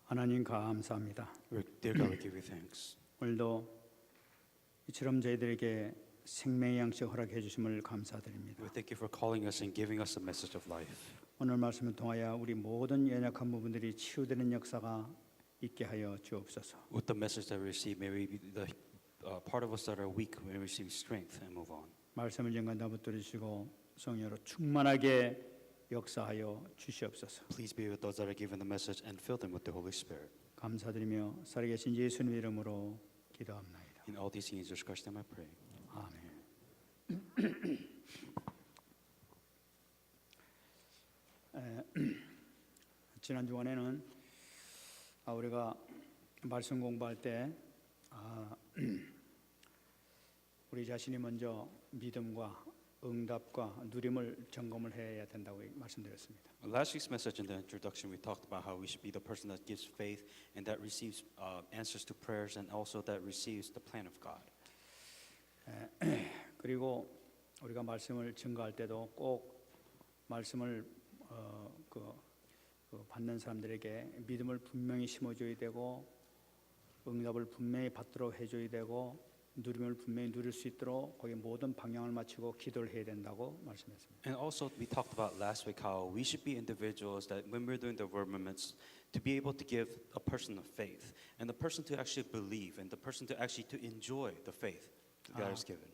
하나님 감사합니다. Dear God, we give you thanks. 오늘도 이처럼 저희들에게 생명의 양식 허락해 주심을 감사드립니다. We thank you for calling us and giving us a message of life. 오늘 말씀을 통하여 우리 모든 연약한 부분들이 치유되는 역사가 있게 하여 주옵소서. With the message that we receive, may we be the part of us that are weak, may we receive strength and move on. 말씀을 영광다 붙들어 주시고 성령으로 충만하게 역사하여 주시옵소서. Please be with those that are given the message and fill them with the Holy Spirit. 감사드리며 살아계신 예수님 이름으로 기도합나이다. In all these things, in Jesus Christ's name I pray. 아멘. 지난 주간에는 우리가 말씀 공부할 때 우리 자신이 먼저 믿음과 응답과 누림을 점검을 해야 된다고 말씀드렸습니다. Last week's message in the introduction, we talked about how we should be the person that gives faith and that receives answers to prayers and also that receives the plan of God. 그리고 우리가 말씀을 증거할 때도 꼭 말씀을 받는 사람들에게 믿음을 분명히 심어줘야 되고 응답을 분명히 받도록 해줘야 되고 누림을 분명히 누릴 수 있도록 거기에 모든 방향을 맞추고 기도를 해야 된다고 말씀했습니다. And also, we talked about last week how we should be individuals that when we're doing the word movements, to be able to give a person of faith and the person to actually believe and the person to actually to enjoy the faith that God has given.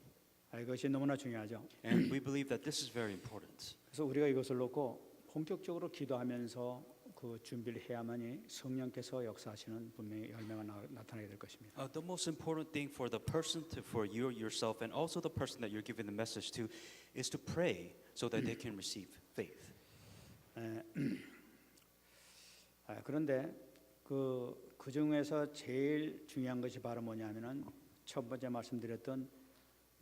이것이 너무나 중요하죠. And we believe that this is very important. 그래서 우리가 이것을 놓고 본격적으로 기도하면서 그 준비를 해야만이 성령께서 역사하시는 분명히 열매가 나타나게 될 것입니다. The most important thing for the person for you yourself and also the person that you're giving the message to is to pray so that they can receive faith. 그런데 그 중에서 제일 중요한 것이 바로 뭐냐면은 첫 번째 말씀드렸던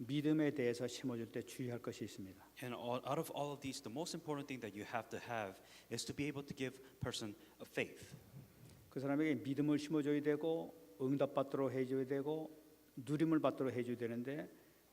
믿음에 대해서 심어줄 때 주의할 것이 있습니다. And out of all of these, the most important thing that you have to have is to be able to give a person a faith. 그 사람에게 믿음을 심어줘야 되고 응답받도록 해줘야 되고 누림을 받도록 해줘야 되는데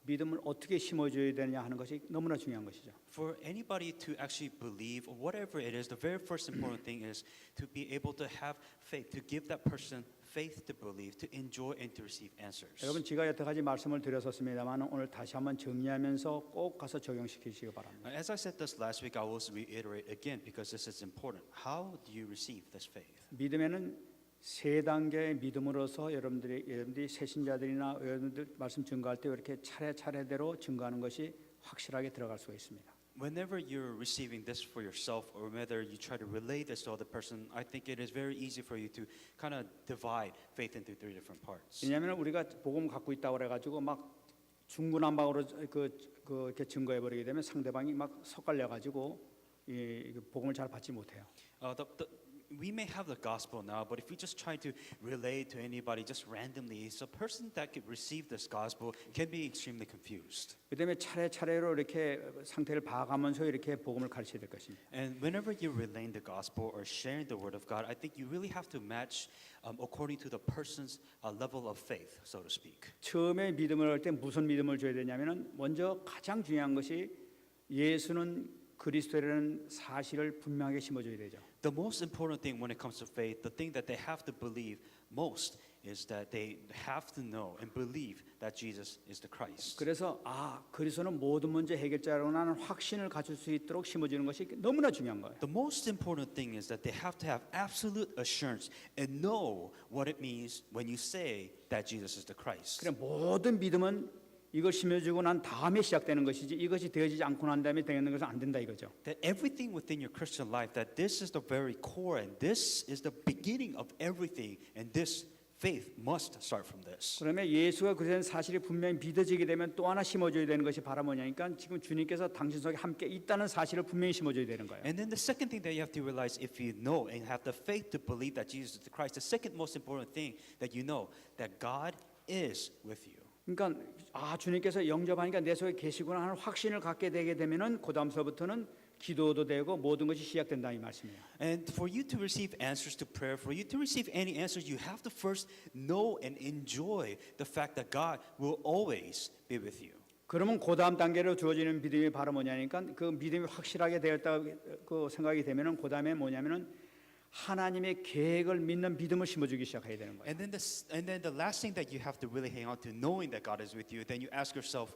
믿음을 어떻게 심어줘야 되느냐 하는 것이 너무나 중요한 것이죠. For anybody to actually believe or whatever it is, the very first important thing is to be able to have faith, to give that person faith to believe, to enjoy and to receive answers. 여러분 제가 여태까지 말씀을 드렸었습니다만 오늘 다시 한번 정리하면서 꼭 가서 적용시키시기 바랍니다. As I said this last week, I will reiterate again because this is important. How do you receive this faith? 믿음에는 세 단계의 믿음으로서 여러분들이 새신자들이나 여러분들 말씀 증거할 때 이렇게 차례차례대로 증거하는 것이 확실하게 들어갈 수가 있습니다. Whenever you're receiving this for yourself or whether you try to relay this to other person, I think it is very easy for you to kind of divide faith into three different parts. 왜냐하면 우리가 복음 갖고 있다고 그래가지고 막 중구난방으로 이렇게 증거해 버리게 되면 상대방이 막 섞갈려 가지고 이 복음을 잘 받지 못해요. We may have the gospel now, but if we just try to relay to anybody just randomly, so a person that could receive this gospel can be extremely confused. 그다음에 차례차례로 이렇게 상태를 봐가면서 이렇게 복음을 가르쳐야 될 것입니다. And whenever you're relaying the gospel or sharing the word of God, I think you really have to match according to the person's level of faith, so to speak. 처음에 믿음을 할 때 무슨 믿음을 줘야 되냐면은 먼저 가장 중요한 것이 예수는 그리스도라는 사실을 분명하게 심어줘야 되죠. The most important thing when it comes to faith, the thing that they have to believe most is that they have to know and believe that Jesus is the Christ. 그래서 그리스도는 모든 문제 해결자라고 하는 확신을 가질 수 있도록 심어주는 것이 너무나 중요한 거예요. The most important thing is that they have to have absolute assurance and know what it means when you say that Jesus is the Christ. 그래 모든 믿음은 이걸 심어주고 난 다음에 시작되는 것이지 이것이 되어지지 않고 난 다음에 되는 것은 안 된다 이거죠. That everything within your Christian life, that this is the very core and this is the beginning of everything and this faith must start from this. 그러면 예수가 그런 사실이 분명히 믿어지게 되면 또 하나 심어줘야 되는 것이 바로 뭐냐니까 지금 주님께서 당신 속에 함께 있다는 사실을 분명히 심어줘야 되는 거예요. And then the second thing that you have to realize, if you know and have the faith to believe that Jesus is the Christ, the second most important thing that you know that God is with you. 그러니까 주님께서 영접하니까 내 속에 계시구나 하는 확신을 갖게 되게 되면은 그 다음서부터는 기도도 되고 모든 것이 시작된다 이 말씀이에요. And for you to receive answers to prayer, for you to receive any answers, you have to first know and enjoy the fact that God will always be with you. 그러면 그 다음 단계로 주어지는 믿음이 바로 뭐냐니까 그 믿음이 확실하게 되었다고 그 생각이 되면은 그 다음에 뭐냐면은 하나님의 계획을 믿는 믿음을 심어주기 시작해야 되는 거예요. And then the last thing that you have to really hang on to, knowing that God is with you, then you ask yourself,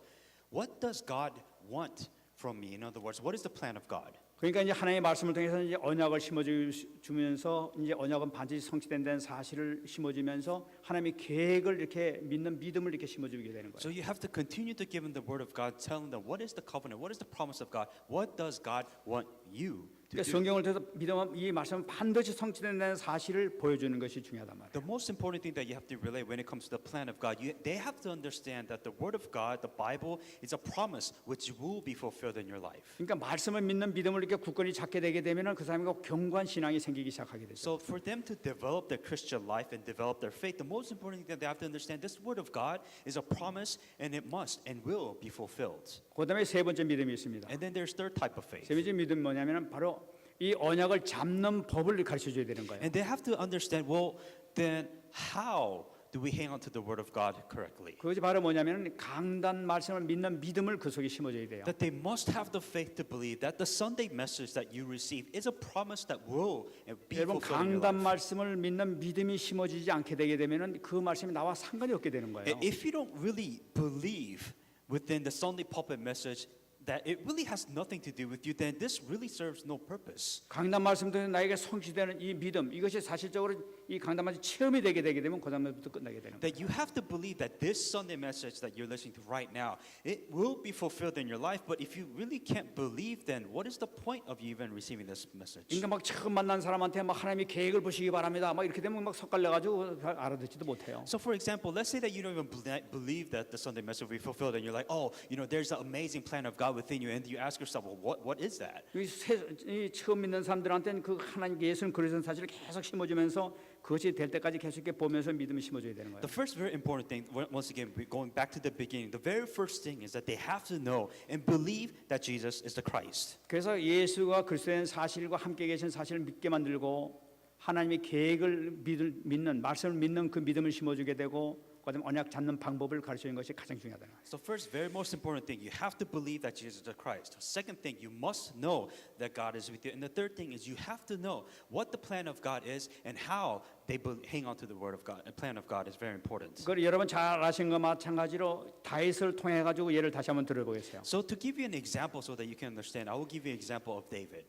what does God want from me? In other words, what is the plan of God? 그러니까 이제 하나님의 말씀을 통해서 이제 언약을 심어주면서 이제 언약은 반드시 성취된다는 사실을 심어주면서 하나님의 계획을 이렇게 믿는 믿음을 이렇게 심어주게 되는 거예요. So you have to continue to give them the word of God, telling them what is the covenant, what is the promise of God, what does God want you to 그러니까 do. 성경을 통해서 믿음 이 말씀은 반드시 성취된다는 사실을 보여주는 것이 중요하단 말이에요. The most important thing that you have to relay when it comes to the plan of God, they have to understand that the word of God, the Bible, is a promise which will be fulfilled in your life. 그러니까 말씀을 믿는 믿음을 이렇게 굳건히 찾게 되게 되면은 그 사람이 견고한 신앙이 생기기 시작하게 되죠. So for them to develop their Christian life and develop their faith, the most important thing that they have to understand, this word of God is a promise and it must and will be fulfilled. 그다음에 세 번째 믿음이 있습니다. And then there's third type of faith. 세 번째 믿음이 뭐냐면은 바로 이 언약을 잡는 법을 가르쳐 줘야 되는 거예요. And they have to understand, well, then how do we hang on to the word of God correctly? 그것이 바로 뭐냐면은 강단 말씀을 믿는 믿음을 그 속에 심어줘야 돼요. That they must have the faith to believe that the Sunday message that you receive is a promise that will be 여러분 fulfilled in your 강단 life. 말씀을 믿는 믿음이 심어지지 않게 되게 되면은 그 말씀이 나와 상관이 없게 되는 거예요. If you don't really believe within the Sunday pulpit message that it really has nothing to do with you, then this really serves no purpose. 강단 말씀 통해 나에게 성취되는 이 믿음 이것이 사실적으로 이 강단 말씀 체험이 되게 되면 그 다음부터 끝나게 되는 거예요. That you have to believe that this Sunday message that you're listening to right now, it will be fulfilled in your life. But if you really can't believe, then what is the point of you even receiving this message? 그러니까 막 처음 만난 사람한테 막 하나님이 계획을 보시기 바랍니다. 막 이렇게 되면 막 섞갈려 가지고 알아듣지도 못해요. So for example, let's say that you don't even believe that the Sunday message will be fulfilled and you're like, oh, there's an amazing plan of God within you, and you ask yourself, well, what is that? 이 처음 믿는 사람들한테는 그 하나님께 예수는 그리스도는 사실을 계속 심어주면서 그것이 될 때까지 계속 이렇게 보면서 믿음을 심어줘야 되는 거예요. The first very important thing, once again, going back to the beginning, the very first thing is that they have to know and believe that Jesus is the Christ. 그래서 예수가 그리스도인 사실과 함께 계신 사실을 믿게 만들고 하나님의 계획을 믿는 말씀을 믿는 그 믿음을 심어주게 되고 그다음에 언약 잡는 방법을 가르치는 것이 가장 중요하다. So first, very most important thing, you have to believe that Jesus is the Christ. Second thing, you must know that God is with you. And the third thing is you have to know what the plan of God is and how they hang on to the word of God. The plan of God is very important. 그걸 여러분 잘 아신 것 마찬가지로 다윗을 통해 가지고 예를 다시 한번 들어보겠어요. So to give you an example so that you can understand, I will give you an example of David.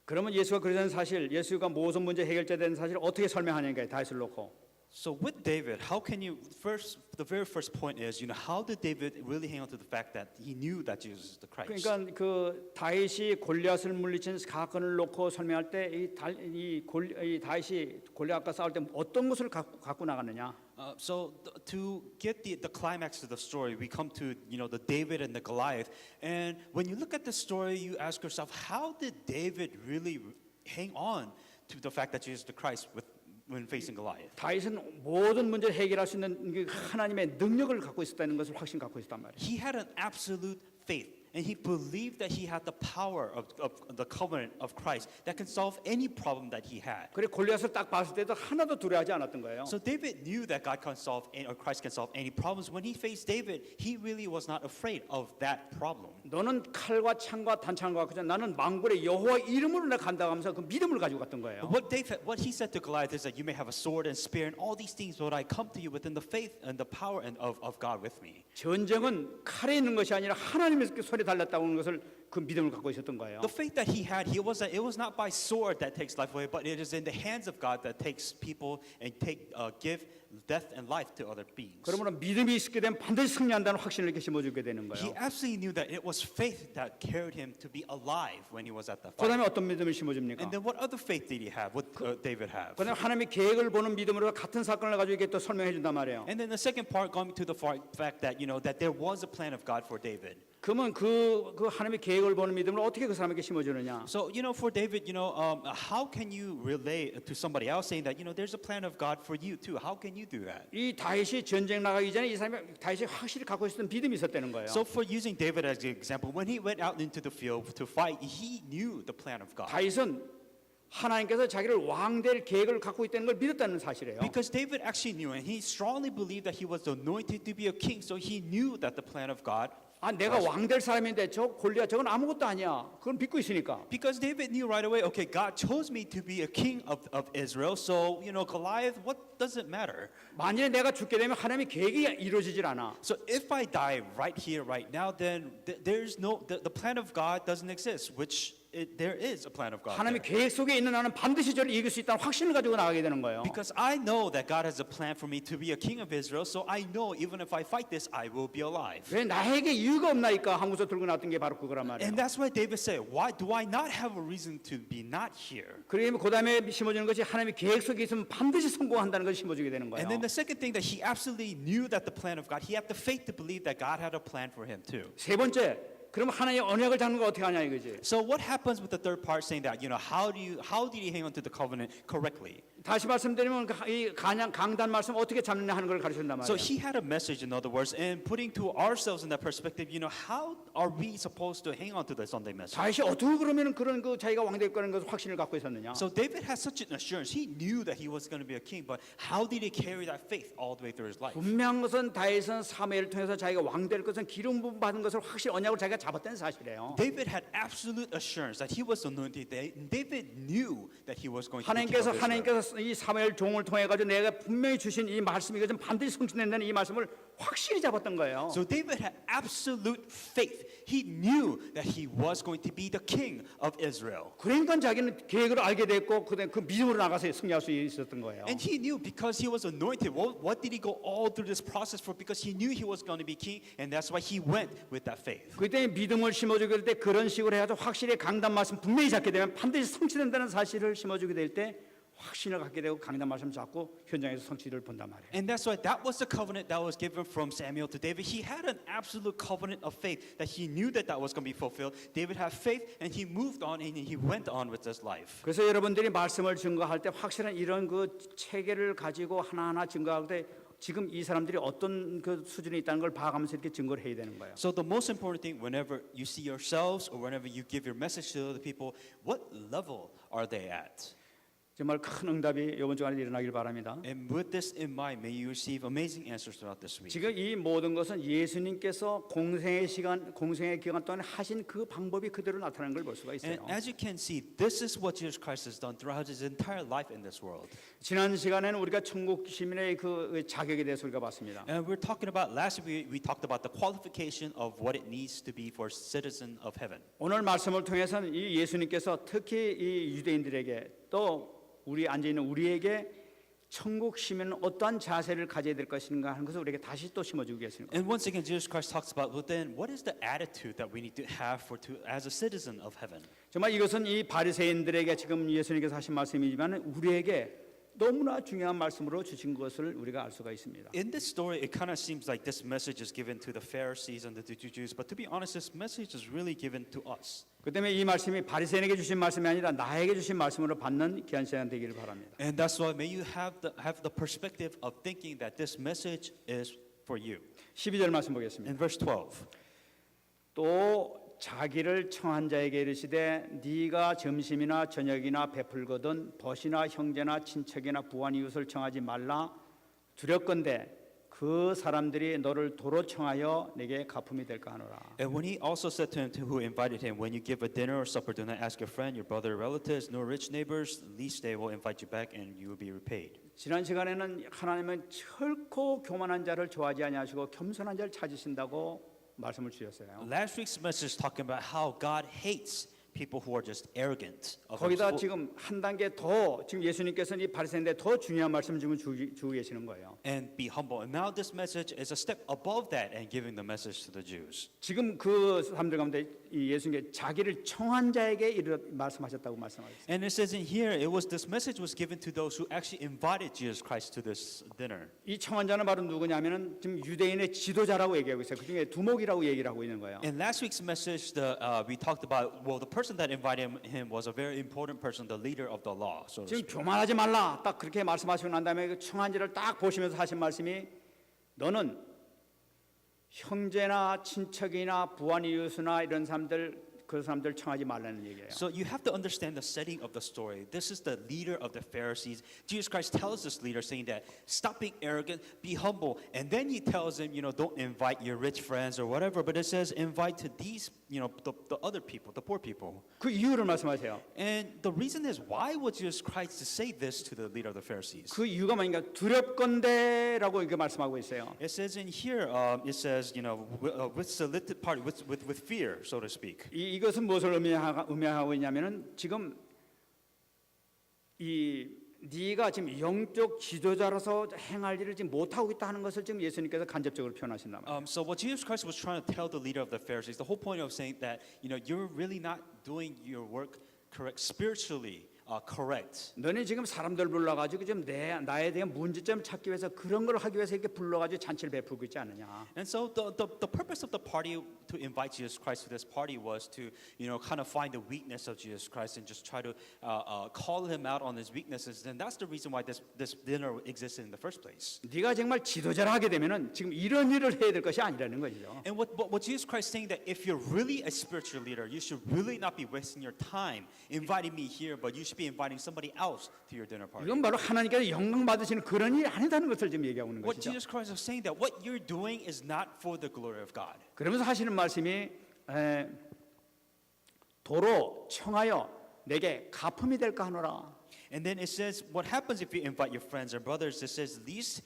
그러면 예수가 그리스도인 사실, 예수가 모든 문제 해결자 된 사실을 어떻게 설명하냐니까 다윗을 놓고. So with David, how can you the very first point is, how did David really hang on to the fact that he knew that Jesus is the Christ? 그러니까 그 다윗이 골리앗을 물리친 사건을 놓고 설명할 때 이 다윗이 골리앗과 싸울 때 어떤 것을 갖고 나갔느냐? So to get the climax of the story, we come to the David and the Goliath, and when you look at the story, you ask yourself, how did David really hang on to the fact that Jesus is the Christ when facing Goliath? 다윗은 모든 문제를 해결할 수 있는 그 하나님의 능력을 갖고 있었다는 것을 확신 갖고 있었단 말이에요. He had an absolute faith. And he believed that he had the power of the covenant of Christ that can solve any problem that he had. 그래 골리앗을 딱 봤을 때도 하나도 두려워하지 않았던 거예요. So David knew that God can solve or Christ can solve any problems. When he faced David, he really was not afraid of that problem. 너는 칼과 창과 단창과 갖고 나는 망군의 여호와 이름으로 내가 간다 하면서 그 믿음을 가지고 갔던 거예요. What he said to Goliath is that you may have a sword and spear and all these things, but I come to you within the faith and the power of God with me. 전쟁은 칼에 있는 것이 아니라 하나님의 손에 달렸다고 하는 것을 그 믿음을 갖고 있었던 거예요. The faith that he had, it was not by sword that takes life away, but it is in the hands of God that takes people and give death and life to other beings. 그러므로 믿음이 있게 되면 반드시 승리한다는 확신을 이렇게 심어주게 되는 He 거예요. absolutely knew that it was faith that carried him to be alive when he was at the 그다음에 fight. 어떤 믿음을 심어줍니까? And then what other faith did he have? What David have? 그다음에 하나님의 계획을 보는 믿음으로 같은 사건을 가지고 이렇게 또 설명해 준단 말이에요. And then the second part, going to the fact that that there was a plan of God for David. 그러면 그 하나님의 계획을 보는 믿음을 어떻게 그 사람에게 심어주느냐? So for David, how can you relate to somebody else saying that there's a plan of God for you too? How can you do that? 이 다윗이 전쟁 나가기 전에 이 사람이 다윗이 확실히 갖고 있었던 믿음이 있었다는 거예요. So for using David as an example, when he went out into the field to fight, he knew the plan of God. 다윗은 하나님께서 자기를 왕될 계획을 갖고 있다는 걸 믿었다는 사실이에요. Because David actually knew, and he strongly believed that he was anointed to be a king. So he knew that the plan of God 아, 내가 왕 될 사람인데 저 골리앗 저건 아무것도 아니야. 그건 믿고 있으니까. Because David knew right away, okay, God chose me to be a king of Israel, so, Goliath, what does it matter? 만약에 내가 죽게 되면 하나님의 계획이 이루어지질 않아. So if I die right here, right now, then there's the plan of God doesn't exist, which there is a plan of God. 하나님의 there. 계획 속에 있는 나는 반드시 저를 이길 수 있다는 확신을 가지고 나가게 되는 거예요. Because I know that God has a plan for me to be a king of Israel, so I know even if I fight this, I will be alive. 왜 나에게 이유가 없나이까 하고서 들고 나왔던 게 바로 그거란 말이에요. And that's why David said, why do I not have a reason to be not here? 그러면 그 다음에 심어주는 것이 하나님의 계획 속에 있으면 반드시 성공한다는 것을 심어주게 되는 거예요. And then the second thing that he absolutely knew that the plan of God, he had the faith to believe that God had a plan for him too. 세 번째, 그럼 하나님의 언약을 잡는 거 어떻게 하냐 이거지. So what happens with the third part saying that, how did he hang on to the covenant correctly? 다시 말씀드리면 이 강단 말씀 어떻게 잡느냐 하는 걸 가르친단 So 말이에요. he had a message, in other words, and putting to ourselves in that perspective, how are we supposed to hang on to the Sunday message? 다시 어떻게 그러면 그런 그 자기가 왕될 거라는 것을 확신을 갖고 있었느냐. So David had such an assurance. He knew that he was going to be a king, but how did he carry that faith all the way through his life? 분명한 것은 다윗은 사무엘을 통해서 자기가 왕될 것은 기름 부음 받은 것을 확실히 언약을 자기가 잡았다는 사실이에요. David had absolute assurance that he was anointed. David knew that he was going to be king 하나님께서 of Israel. 이 사무엘 종을 통해 가지고 내가 분명히 주신 이 말씀이 이것은 반드시 성취된다는 이 말씀을 확실히 잡았던 거예요. So David had absolute faith. He knew that he was going to be the king of Israel. 그러니까 자기는 계획을 알게 됐고 그 믿음으로 나가서 승리할 수 있었던 거예요. And he knew because he was anointed. What did he go all through this process for? Because he knew he was going to be king, and that's why he went with that faith. 그때 믿음을 심어주게 될 때 그런 식으로 해가지고 확실히 강단 말씀 분명히 잡게 되면 반드시 성취된다는 사실을 심어주게 될 때 확신을 갖게 되고 강단 말씀 잡고 현장에서 성취를 본단 말이에요. And that's why that was the covenant that was given from Samuel to David. He had an absolute covenant of faith that he knew that was going to be fulfilled. David had faith, and he moved on, and he went on with his life. 그래서 여러분들이 말씀을 증거할 때 확실한 이런 그 체계를 가지고 하나하나 증거할 때 지금 이 사람들이 어떤 그 수준에 있다는 걸 봐가면서 이렇게 증거를 해야 되는 거예요. So the most important thing, whenever you see yourselves or whenever you give your message to other people, what level are they at? 정말 큰 응답이 이번 주간에 일어나길 바랍니다. And with this in mind, may you receive amazing answers throughout this week. 지금 이 모든 것은 예수님께서 공생의 기간 동안 하신 그 방법이 그대로 나타나는 걸 볼 수가 And 있어요. as you can see, this is what Jesus Christ has done throughout his entire life in this world. 지난 시간에는 우리가 천국 시민의 그 자격에 대해서 우리가 봤습니다. And we're talking about, last week we talked about the qualification of what it needs to be for citizen of heaven. 오늘 말씀을 통해서는 이 예수님께서 특히 이 유대인들에게 또 우리 앉아 있는 우리에게 천국 시민은 어떠한 자세를 가져야 될 것인가 하는 것을 우리에게 다시 또 심어주고 계십니다. And once again, Jesus Christ talks about, well, then what is the attitude that we need to have as a citizen of heaven? 정말 이것은 이 바리새인들에게 지금 예수님께서 하신 말씀이지만 우리에게 너무나 중요한 말씀으로 주신 것을 우리가 알 수가 있습니다. In this story, it kind of seems like this message is given to the Pharisees and the Jews, but to be honest, this message is really given to us. 그 때문에 이 말씀이 바리새인에게 주신 말씀이 아니라 나에게 주신 말씀으로 받는 귀한 시간 되기를 바랍니다. And that's why may you have the perspective of thinking that this message is for you. 12절 말씀 보겠습니다. In verse 12. 또 자기를 청한 자에게 이르시되 네가 점심이나 저녁이나 베풀거든 벗이나 형제나 친척이나 부한 이웃을 청하지 말라 두렵건대 그 사람들이 너를 도로 청하여 내게 가품이 될까 하노라. And when he also said to him who invited him, when you give a dinner or supper, do not ask your friend, your brother, or relatives, nor rich neighbors, least they will invite you back, and you will be repaid. 지난 시간에는 하나님은 결코 교만한 자를 좋아하지 아니하시고 겸손한 자를 찾으신다고 말씀을 주셨어요. Last week's message talking about how God hates people who are just arrogant. 거기다 지금 한 단계 더 지금 예수님께서는 이 바리새인들에 더 중요한 말씀 지금 주고 계시는 거예요. And be humble. And now this message is a step above that and giving the message to the Jews. 지금 그 사람들 가운데 이 예수님께 자기를 청한 자에게 말씀하셨다고 말씀하셨어요. And it says in here, this message was given to those who actually invited Jesus Christ to this dinner. 이 청한 자는 바로 누구냐면은 지금 유대인의 지도자라고 얘기하고 있어요. 그중에 두목이라고 얘기를 하고 있는 거예요. In last week's message, we talked about, well, the person that invited him was a very important person, the leader of the law. So to 지금 speak. 교만하지 말라 딱 그렇게 말씀하시고 난 다음에 그 청한 자를 딱 보시면서 하신 말씀이 너는 형제나 친척이나 부한 이웃이나 이런 사람들 그 사람들 청하지 말라는 얘기예요. So you have to understand the setting of the story. This is the leader of the Pharisees. Jesus Christ tells this leader saying that stop being arrogant, be humble. And then he tells him, don't invite your rich friends or whatever, but it says invite to these, the other people, the poor people. 그 이유를 말씀하세요. And the reason is, why would Jesus Christ to say this to the leader of the Pharisees? 그 이유가 뭐니까 두렵건대라고 이렇게 말씀하고 있어요. It says in here, it says, with solicited party, with fear, so to speak. 이것은 무엇을 의미하고 있냐면은 지금 네가 지금 영적 지도자로서 행할 일을 지금 못 하고 있다 하는 것을 지금 예수님께서 간접적으로 표현하신단 말이에요. So what Jesus Christ was trying to tell the leader of the Pharisees, the whole point of saying that, you're really not doing your work correct, spiritually correct. 너네 지금 사람들 불러가지고 지금 나에 대한 문제점을 찾기 위해서 그런 걸 하기 위해서 이렇게 불러가지고 잔치를 베풀고 있지 않느냐. And so the purpose of the party to invite Jesus Christ to this party was to, kind of find the weakness of Jesus Christ and just try to call him out on his weaknesses. And that's the reason why this dinner existed in the first place. 네가 정말 지도자를 하게 되면은 지금 이런 일을 해야 될 것이 아니라는 거죠. And what Jesus Christ is saying that if you're really a spiritual leader, you should really not be wasting your time inviting me here, but you should be inviting somebody else to your dinner party. 이건 바로 하나님께서 영광 받으시는 그런 일이 아니다는 것을 지금 얘기하고 있는 What 것이죠. Jesus Christ is saying that what you're doing is not for the glory of God. 그러면서 하시는 말씀이 도로 청하여 내게 가품이 될까 하노라. And then it says, what happens if you invite your friends or brothers? It says, least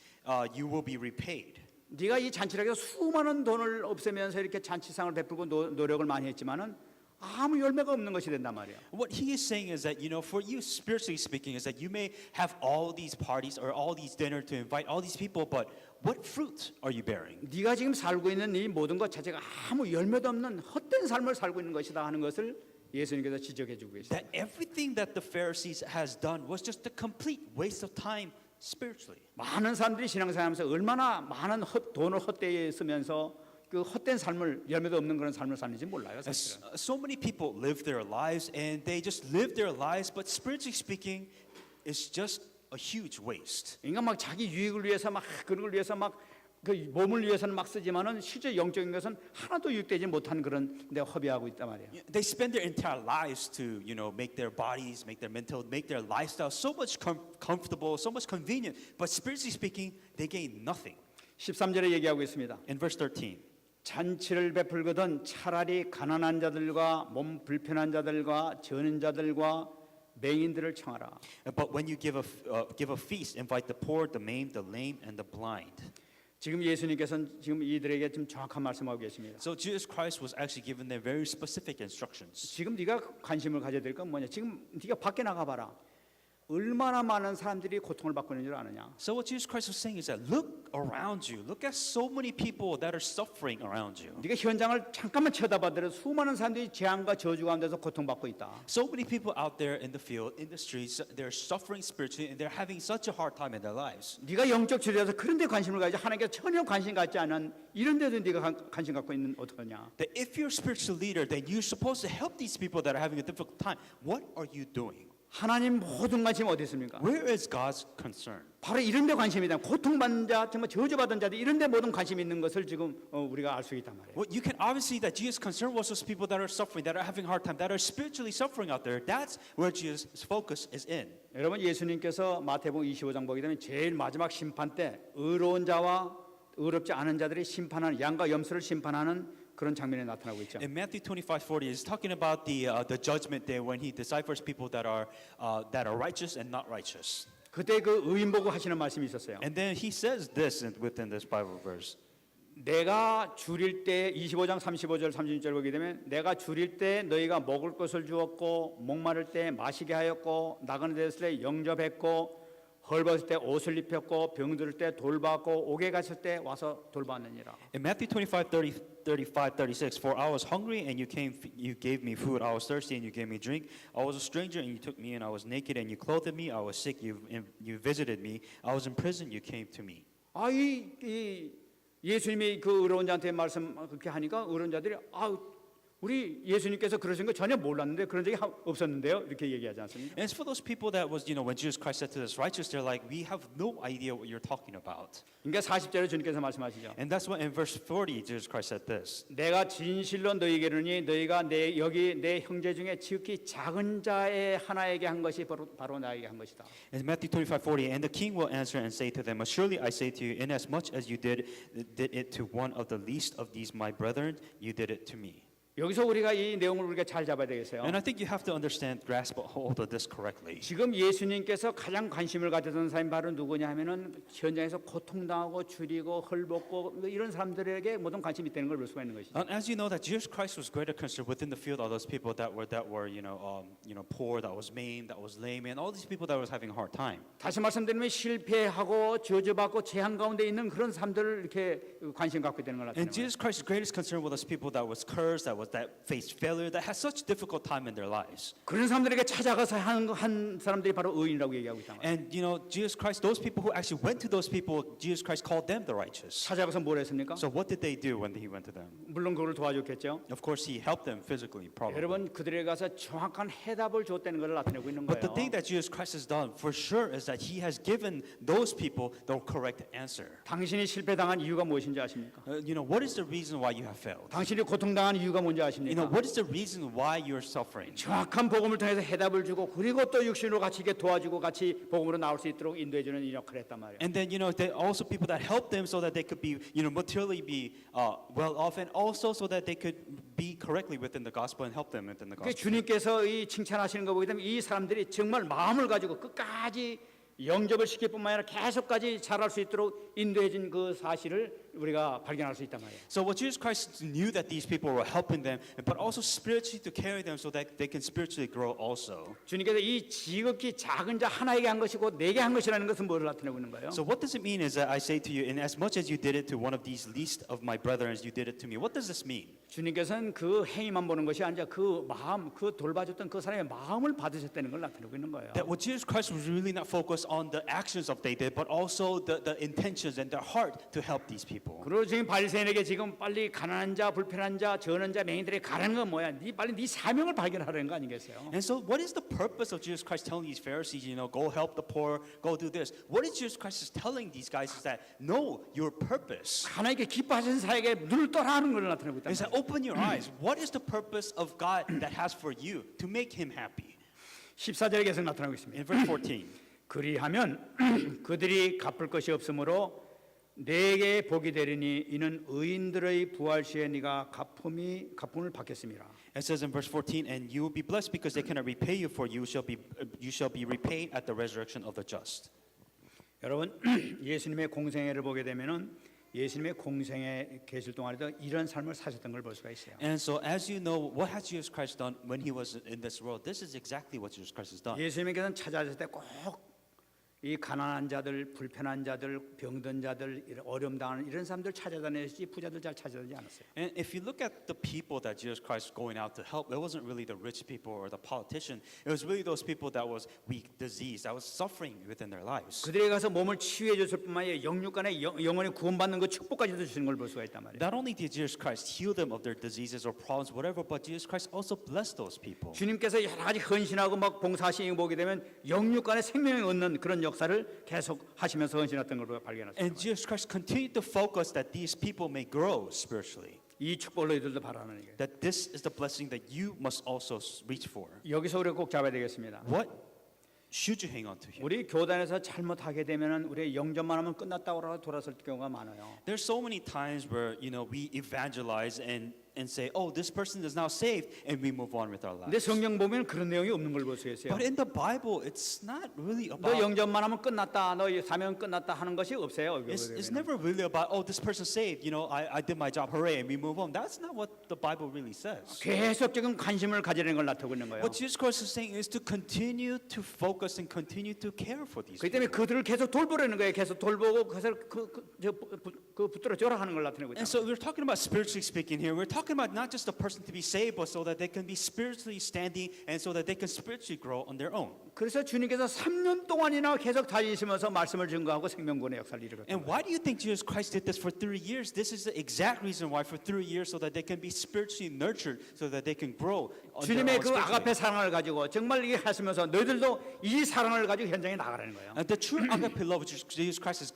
you will be repaid. 네가 이 잔치를 해서 수많은 돈을 없애면서 이렇게 잔치상을 베풀고 노력을 많이 했지만은 아무 열매가 없는 것이 된단 말이에요. What he is saying is that, for you, spiritually speaking, is that you may have all these parties or all these dinner to invite all these people, but what fruit are you bearing? 네가 지금 살고 있는 이 모든 것 자체가 아무 열매도 없는 헛된 삶을 살고 있는 것이다 하는 것을 예수님께서 지적해 주고 계세요. That everything that the Pharisees has done was just a complete waste of time spiritually. 많은 사람들이 신앙생활하면서 얼마나 많은 돈을 헛되이 쓰면서 그 헛된 삶을 열매도 없는 그런 삶을 사는지 몰라요. 사실은. So many people live their lives and they just live their lives, but spiritually speaking, it's just a huge waste. 그러니까 막 자기 유익을 위해서 막 그런 걸 위해서 막 그 몸을 위해서는 막 쓰지만은 실제 영적인 것은 하나도 유익되지 못한 그런 데 허비하고 있단 말이에요. They spend their entire lives to, make their bodies, make their mental, make their lifestyle so much comfortable, so much convenient, but spiritually speaking, they gain nothing. 13절에 얘기하고 있습니다. In verse 13. 잔치를 베풀거든 차라리 가난한 자들과 몸 불편한 자들과 저는 자들과 맹인들을 청하라. But when you give a feast, invite the poor, the maimed, the lame, and the blind. 지금 예수님께서는 지금 이들에게 좀 정확한 말씀하고 계십니다. So Jesus Christ was actually giving them very specific instructions. 지금 네가 관심을 가져야 될 건 뭐냐? 지금 네가 밖에 나가 봐라. 얼마나 많은 사람들이 고통을 받고 있는 줄 아느냐? So what Jesus Christ was saying is that look around you. Look at so many people that are suffering around you. 네가 현장을 잠깐만 쳐다봐도 수많은 사람들이 재앙과 저주 가운데서 고통받고 있다. So many people out there in the field, in the streets, they're suffering spiritually and they're having such a hard time in their lives. 네가 영적 지도자서 그런 데 관심을 가지지 하나님께 전혀 관심 갖지 않은 이런 데도 네가 관심 갖고 있는 어떡하냐? That if you're a spiritual leader, then you're supposed to help these people that are having a difficult time. What are you doing? 하나님 모든 관심 어디 있습니까? Where is God's concern? 바로 이런 데 관심이다. 고통받는 자, 정말 저주받은 자들 이런 데 모든 관심이 있는 것을 지금 우리가 알 수 있단 말이에요. Well, you can obviously see that Jesus' concern was those people that are suffering, that are having a hard time, that are spiritually suffering out there. That's where Jesus' focus is in. 여러분 예수님께서 마태복음 25장 보게 되면 제일 마지막 심판 때 의로운 자와 의롭지 않은 자들이 심판하는 양과 염소를 심판하는 그런 장면이 나타나고 있죠. In Matthew 25:40, is talking about the judgment day when he deciphers people that are righteous and not righteous. 그때 그 의인 보고 하시는 말씀이 있었어요. And then he says this within this Bible verse. 내가 줄일 때 25장 35절 36절 보게 되면 내가 줄일 때 너희가 먹을 것을 주었고 목마를 때 마시게 하였고 나그네 되었을 때 영접했고 헐벗을 때 옷을 입혔고 병들을 때 돌봤고 옥에 갔을 때 와서 돌봤느니라. In Matthew 25:35-36, for I was hungry and you gave me food. I was thirsty and you gave me drink. I was a stranger and you took me in. I was naked and you clothed me. I was sick, you visited me. I was in prison, you came to me. 이 예수님이 그 의로운 자한테 말씀 그렇게 하니까 의로운 자들이 우리 예수님께서 그러신 거 전혀 몰랐는데 그런 적이 없었는데요. 이렇게 얘기하지 않습니까? And it's for those people that was, when Jesus Christ said to us righteous, they're like, we have no idea what you're talking about. 그러니까 40절에 주님께서 말씀하시죠. And that's what in verse 40, Jesus Christ said this. 내가 진실로 너희에게 이르니 너희가 여기 내 형제 중에 지극히 작은 자의 하나에게 한 것이 바로 나에게 한 것이다. In Matthew 25:40, and the king will answer and say to them, surely I say to you, inasmuch as you did it to one of the least of these my brethren, you did it to me. 여기서 우리가 이 내용을 우리가 잘 잡아야 되겠어요. And I think you have to understand, grasp a hold of this correctly. 지금 예수님께서 가장 관심을 가졌던 사람이 바로 누구냐 하면은 현장에서 고통당하고 줄이고 헐벗고 이런 사람들에게 모든 관심이 있다는 걸 볼 수가 있는 것이죠. And as you know, that Jesus Christ was greater concerned within the field of those people that were poor, that was maimed, that was lame, and all these people that was having a hard time. 다시 말씀드리면 실패하고 저주받고 재앙 가운데 있는 그런 사람들을 이렇게 관심 갖고 있다는 걸 And 나타내는 거예요. Jesus Christ's greatest concern with those people that was cursed, that faced failure, that had such difficult time in their lives. 그런 사람들에게 찾아가서 한 사람들이 바로 의인이라고 얘기하고 있단 말이에요. And Jesus Christ, those people who actually went to those people, Jesus Christ called them the righteous. 찾아가서 뭘 했습니까? So what did they do when he went to them? 물론 그걸 도와줬겠죠. Of course, he helped them physically, probably. 여러분 그들에게 가서 정확한 해답을 줬다는 걸 나타내고 있는 But the 거예요. thing that Jesus Christ has done for sure is that he has given those people the correct answer. 당신이 실패당한 이유가 무엇인지 아십니까? What is the reason why you have failed? 당신이 고통당한 이유가 뭔지 아십니까? What is the reason why you're suffering? 정확한 복음을 통해서 해답을 주고 그리고 또 육신으로 같이 이렇게 도와주고 같이 복음으로 나올 수 있도록 인도해주는 이 역할을 했단 말이에요. And then there are also people that help them so that they could be materially be well off, and also so that they could be correctly within the gospel and help them within the 그러니까 gospel. 주님께서 이 칭찬하시는 거 보게 되면 이 사람들이 정말 마음을 가지고 끝까지 영접을 시킬 뿐만 아니라 계속까지 자랄 수 있도록 인도해준 그 사실을 우리가 발견할 수 있단 말이에요. So what Jesus Christ knew that these people were helping them, but also spiritually to carry them so that they can spiritually grow also. 주님께서 이 지극히 작은 자 하나에게 한 것이고 내게 한 것이라는 것은 뭐를 나타내고 있는 거예요? So what does it mean is that I say to you, in as much as you did it to one of these least of my brethren, you did it to me. What does this mean? 주님께서는 그 행위만 보는 것이 아니라 그 마음, 그 돌봐줬던 그 사람의 마음을 받으셨다는 걸 나타내고 있는 거예요. That what Jesus Christ was really not focused on the actions of they did, but also the intentions and their heart to help these people. 그리고 지금 바리새인에게 지금 빨리 가난한 자, 불편한 자, 저는 자, 맹인들에게 가라는 건 뭐야? 빨리 네 사명을 발견하라는 거 아니겠어요? And so what is the purpose of Jesus Christ telling these Pharisees, go help the poor, go do this? What is Jesus Christ is telling these guys is that know your purpose. 하나님께 기뻐하신 사에게 눈을 떠라 하는 걸 나타내고 있다. Is that open your eyes. What is the purpose of God that has for you to make him happy? 14절에 계속 나타나고 있습니다. In verse 14. 그리하면 그들이 갚을 것이 없으므로 내게 복이 되리니 이는 의인들의 부활 시에 네가 가품을 받겠음이라. It says in verse 14, and you will be blessed because they cannot repay you, for you shall be repaid at the resurrection of the just. 여러분 예수님의 공생애를 보게 되면은 예수님의 공생에 계실 동안에도 이런 삶을 사셨던 걸 볼 수가 있어요. And so as you know, what has Jesus Christ done when he was in this world? This is exactly what Jesus Christ has done. 예수님께서는 찾아오실 때 꼭 이 가난한 자들, 불편한 자들, 병든 자들, 어려움 당하는 이런 사람들 찾아다니지 부자들 잘 찾아다니지 않았어요. And if you look at the people that Jesus Christ was going out to help, it wasn't really the rich people or the politician. It was really those people that was weak, diseased, that was suffering within their lives. 그들에게 가서 몸을 치유해 줬을 뿐만 아니라 영육간에 영원히 구원받는 그 축복까지도 주시는 걸 볼 수가 있단 말이에요. Not only did Jesus Christ heal them of their diseases or problems, whatever, but Jesus Christ also blessed those people. 주님께서 여러 가지 헌신하고 막 봉사하시는 거 보게 되면 영육간에 생명을 얻는 그런 역사를 계속 하시면서 헌신했던 걸 발견했어요. And Jesus Christ continued to focus that these people may grow spiritually. 이 축복을 너희들도 바라는 거예요. That this is the blessing that you must also reach for. 여기서 우리가 꼭 잡아야 되겠습니다. What should you hang on to here? 우리 교단에서 잘못하게 되면은 우리 영접만 하면 끝났다고 돌아설 경우가 많아요. There's so many times where we evangelize and say, oh, this person is now saved, and we move on with our 근데 lives. 성경 보면 그런 내용이 없는 걸 볼 수 있어요. But in the Bible, it's not really 너 about. 영접만 하면 끝났다, 너 사명 끝났다 하는 것이 없어요. It's never really about, oh, this person saved, I did my job, hooray, and we move on. That's not what the Bible really says. 계속 지금 관심을 가지는 걸 나타내고 있는 거예요. What Jesus Christ is saying is to continue to focus and continue to care for these 그렇기 people. 때문에 그들을 계속 돌보라는 거예요. 계속 돌보고 그것을 붙들어 줘라 하는 걸 나타내고 있다. And so we're talking about spiritually speaking here. We're talking talking about not just a person to be saved, but so that they can be spiritually standing and so that they can spiritually grow on their own. 그래서 주님께서 3년 동안이나 계속 다니시면서 말씀을 증거하고 생명구원의 역사를 이루었던 And 거예요. why do you think Jesus Christ did this for 3 years? This is the exact reason why for 3 years, so that they can be spiritually nurtured, so that they can grow on their 주님의 own 그 아가페 spiritually. 사랑을 가지고 정말 이게 하시면서 너희들도 이 사랑을 가지고 현장에 나가라는 거예요. And the true agape love which Jesus Christ has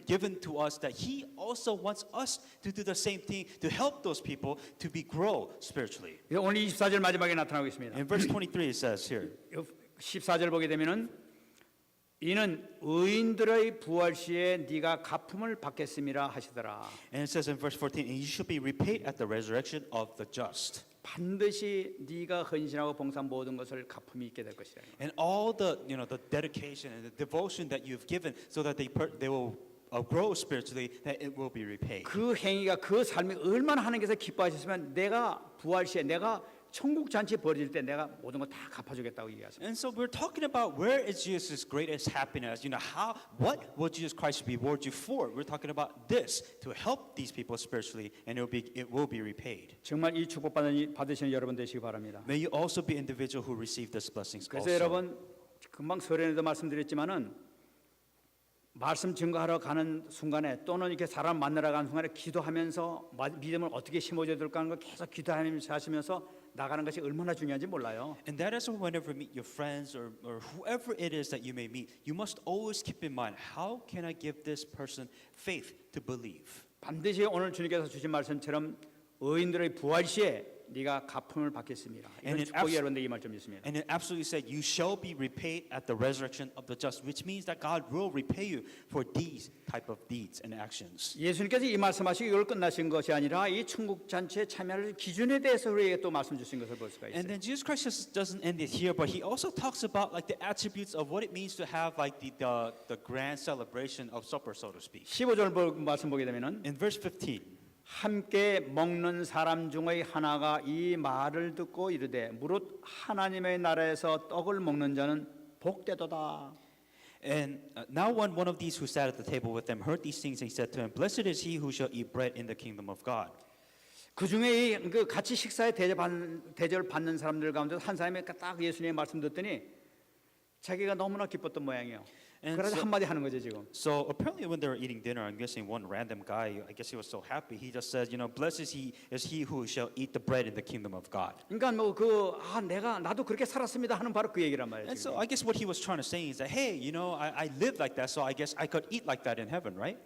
given to us, that He also wants us to do the same thing to help those people to be grow spiritually. 오늘 24절 마지막에 나타나고 있습니다. In verse 23 it says here, 14절 보게 되면은 이는 의인들의 부활 시에 네가 갚음을 받겠음이라 하시더라. and it says in verse 14, and you shall be repaid at the resurrection of the just. 반드시 네가 헌신하고 봉사한 모든 것을 갚음이 있게 될 것이라. And all the the dedication and the devotion that you've given, so that they will grow spiritually, that it will be repaid. 그 행위가 그 삶이 얼마나 하나님께서 기뻐하셨으면 내가 부활 시에 내가 천국 잔치 벌어질 때 내가 모든 거 다 갚아주겠다고 얘기하셨어요. And so we're talking about where is Jesus' greatest happiness? What will Jesus Christ reward you for? We're talking about this to help these people spiritually, and it will be repaid. 정말 이 축복 받으시는 여러분 되시기 바랍니다. May you also be individual who receive these blessings. 그래서 Also. 여러분 금방 설에도 말씀드렸지만은 말씀 증거하러 가는 순간에 또는 이렇게 사람 만나러 가는 순간에 기도하면서 믿음을 어떻게 심어줘야 될까 하는 걸 계속 기도하면서 하시면서 나가는 것이 얼마나 중요한지 몰라요. And that is whenever you meet your friends or whoever it is that you may meet, you must always keep in mind, how can I give this person faith to believe? 반드시 오늘 주님께서 주신 말씀처럼 의인들의 부활 시에 네가 갚음을 받겠습니다. 이건 And it 축복이 여러분들 이 말씀 있습니다. And it absolutely said, you shall be repaid at the resurrection of the just, which means that God will repay you for these type of deeds and actions. 예수님께서 이 말씀하시고 이걸 끝나신 것이 아니라 이 천국 잔치에 참여할 기준에 대해서 우리에게 또 말씀 주신 것을 볼 수가 And 있어요. then Jesus Christ just doesn't end it here, but He also talks about like the attributes of what it means to have like the grand celebration of supper, so to speak. 15절 말씀 보게 되면은 In verse 15. 함께 먹는 사람 중의 하나가 이 말을 듣고 이르되 무릇 하나님의 나라에서 떡을 먹는 자는 복되도다. And now one of these who sat at the table with them heard these things, and he said to him, blessed is he who shall eat bread in the kingdom of God. 그 중에 그 같이 식사에 대접을 받는 사람들 가운데 한 사람이 딱 예수님의 말씀 듣더니 자기가 너무나 기뻤던 모양이에요. And 그래서 so- 한마디 하는 거죠 지금. So apparently when they were eating dinner, I'm guessing one random guy, I guess he was so happy, he just says, blessed is he who shall eat the bread in the kingdom of God. 그러니까 뭐 나도 그렇게 살았습니다 하는 바로 그 얘기란 말이에요. And 지금. so I guess what he was trying to say is that, hey, I lived like that, so I guess I could eat like that in heaven, right?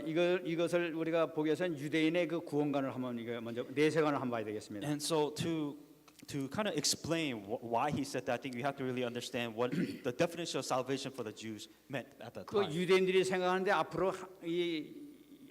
이것을 우리가 보기 위해서는 유대인의 그 구원관을 한번 이거 먼저 내세관을 한번 봐야 되겠습니다. And so to kind of explain why he said that, I think we have to really understand what the definition of salvation for the Jews meant at that 그 time. 유대인들이 생각하는데 앞으로 이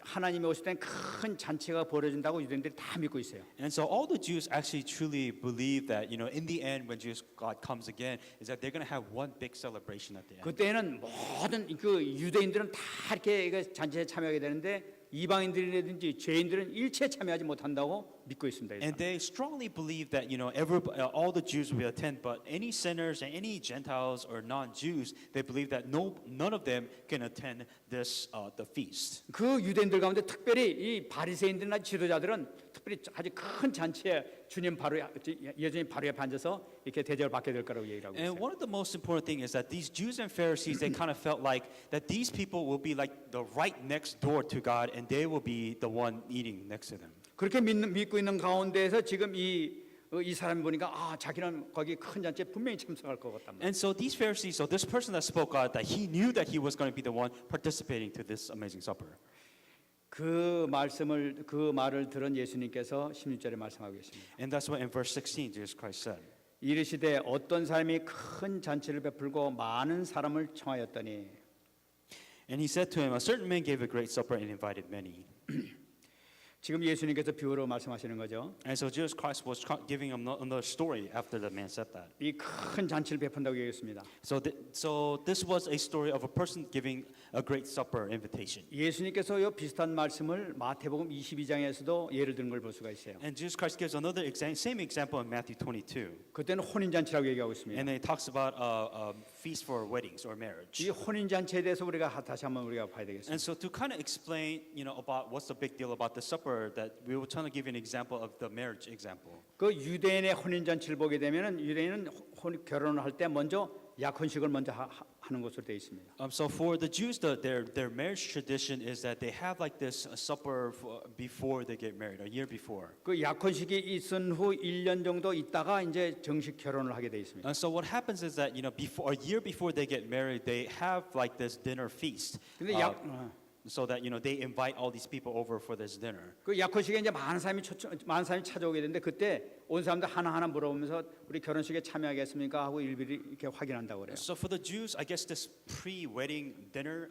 하나님이 오실 땐 큰 잔치가 벌어진다고 유대인들이 다 믿고 있어요. And so all the Jews actually truly believe that, in the end, when Jesus God comes again, is that they're going to have one big celebration at the end. 그때는 모든 그 유대인들은 다 이렇게 이거 잔치에 참여하게 되는데 이방인들이라든지 죄인들은 일체 참여하지 못한다고 믿고 있습니다. And they strongly believe that, all the Jews will attend, but any sinners and any Gentiles or non-Jews, they believe that none of them can attend this the feast. 그 유대인들 가운데 특별히 이 바리새인들이나 지도자들은 특별히 아주 큰 잔치에 주님 여전히 바로 옆에 앉아서 이렇게 대접을 받게 될 거라고 얘기하고 And 있어요. one of the most important thing is that these Jews and Pharisees, they kind of felt like that these people will be like the right next door to God, and they will be the one eating next to them. 그렇게 믿고 있는 가운데에서 지금 이 사람이 보니까 자기는 거기 큰 잔치에 분명히 참석할 것 같단 말이에요. And so these Pharisees, so this person that spoke out, that he knew that he was going to be the one participating to this amazing supper. 그 말을 들은 예수님께서 16절에 말씀하고 계십니다. And that's what in verse 16 Jesus Christ said. 이르시되 어떤 사람이 큰 잔치를 베풀고 많은 사람을 청하였더니 And he said to him, a certain man gave a great supper and invited many. 지금 예수님께서 비유로 말씀하시는 거죠. And so Jesus Christ was giving him another story after the man said that. 이 큰 잔치를 베푼다고 얘기했습니다. So this was a story of a person giving a great supper invitation. 예수님께서 이 비슷한 말씀을 마태복음 22장에서도 예를 든 걸 볼 수가 있어요. And Jesus Christ gives same example in Matthew 22. 그때는 혼인 잔치라고 얘기하고 있습니다. And then he talks about feast for weddings or marriage. 이 혼인 잔치에 대해서 우리가 다시 한번 우리가 봐야 되겠습니다. And so to kind of explain, about what's the big deal about the supper, that we were trying to give you an example of the marriage example. 그 유대인의 혼인 잔치를 보게 되면은 유대인은 결혼을 할 때 먼저 약혼식을 먼저 하는 것으로 되어 있습니다. So for the Jews, their marriage tradition is that they have like this supper before they get married, a year before. 그 약혼식이 있은 후 1년 정도 있다가 이제 정식 결혼을 하게 되어 있습니다. And so what happens is that before a year before they get married, they have like this dinner feast. 근데 So that they invite all these people over for this dinner. 그 약혼식에 이제 많은 사람이 찾아오게 되는데 그때 온 사람들 하나하나 물어보면서 우리 결혼식에 참여하겠습니까 하고 일일이 이렇게 확인한다고 그래요. So for the Jews, I guess this pre-wedding dinner,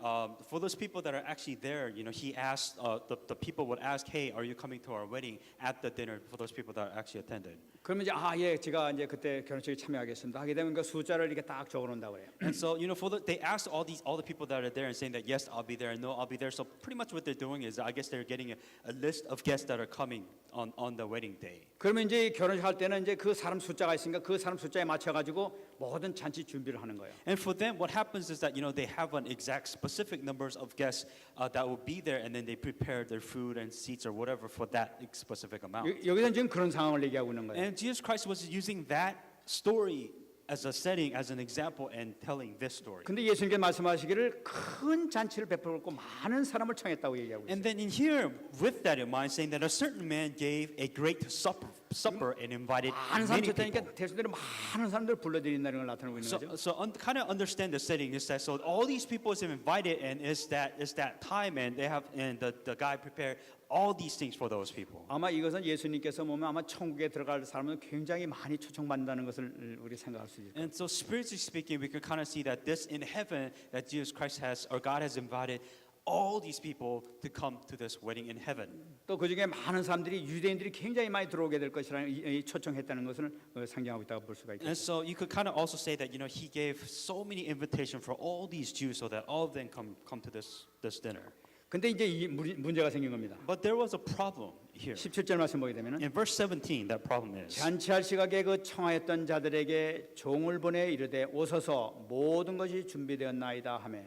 for those people that are actually there, he asked the people would ask, "Hey, are you coming to our wedding?" At the dinner for those people that actually attended. 그러면 이제 예, 제가 이제 그때 결혼식에 참여하겠습니다 하게 되면 그 숫자를 이렇게 딱 적어놓는다고 그래요. And so they asked all the people that are there and saying that yes, I'll be there, and no, I'll be there. So pretty much what they're doing is, I guess they're getting a list of guests that are coming on the wedding day. 그러면 이제 결혼식 할 때는 이제 그 사람 숫자가 있으니까 그 사람 숫자에 맞춰 가지고 모든 잔치 준비를 하는 거예요. And for them, what happens is that they have an exact specific numbers of guests that will be there, and then they prepare their food and seats or whatever for that specific amount. 여기서 지금 그런 상황을 얘기하고 있는 거예요. And Jesus Christ was using that story as a setting, as an example, and telling this story. 근데 예수님께 말씀하시기를 큰 잔치를 베풀고 많은 사람을 청했다고 얘기하고 있어요. And then in here, with that in mind, saying that a certain man gave a great supper and invited 많은 사람 many people. 쳤다니까 대수대로 많은 사람들 불러들인다는 걸 나타내고 있는 거죠. Kind of understand the setting is that so all these people is invited, and is that time, and the guy prepared all these things for those people. 아마 이것은 예수님께서 보면 아마 천국에 들어갈 사람은 굉장히 많이 초청받는다는 것을 우리 생각할 수 있어요. And so spiritually speaking, we can kind of see that this in heaven, that Jesus Christ or God has invited all these people to come to this wedding in heaven. 또 그중에 많은 사람들이 유대인들이 굉장히 많이 들어오게 될 것이라는 초청했다는 것을 상징하고 있다고 볼 수가 있죠. And so you could kind of also say that he gave so many invitation for all these Jews so that all of them come to this dinner. 근데 이제 이 문제가 생긴 겁니다. But there was a problem here. 17절 말씀 보게 되면은 In verse 17, that problem is. 잔치할 시각에 그 청하였던 자들에게 종을 보내 이르되 오소서 모든 것이 준비되었나이다 하매.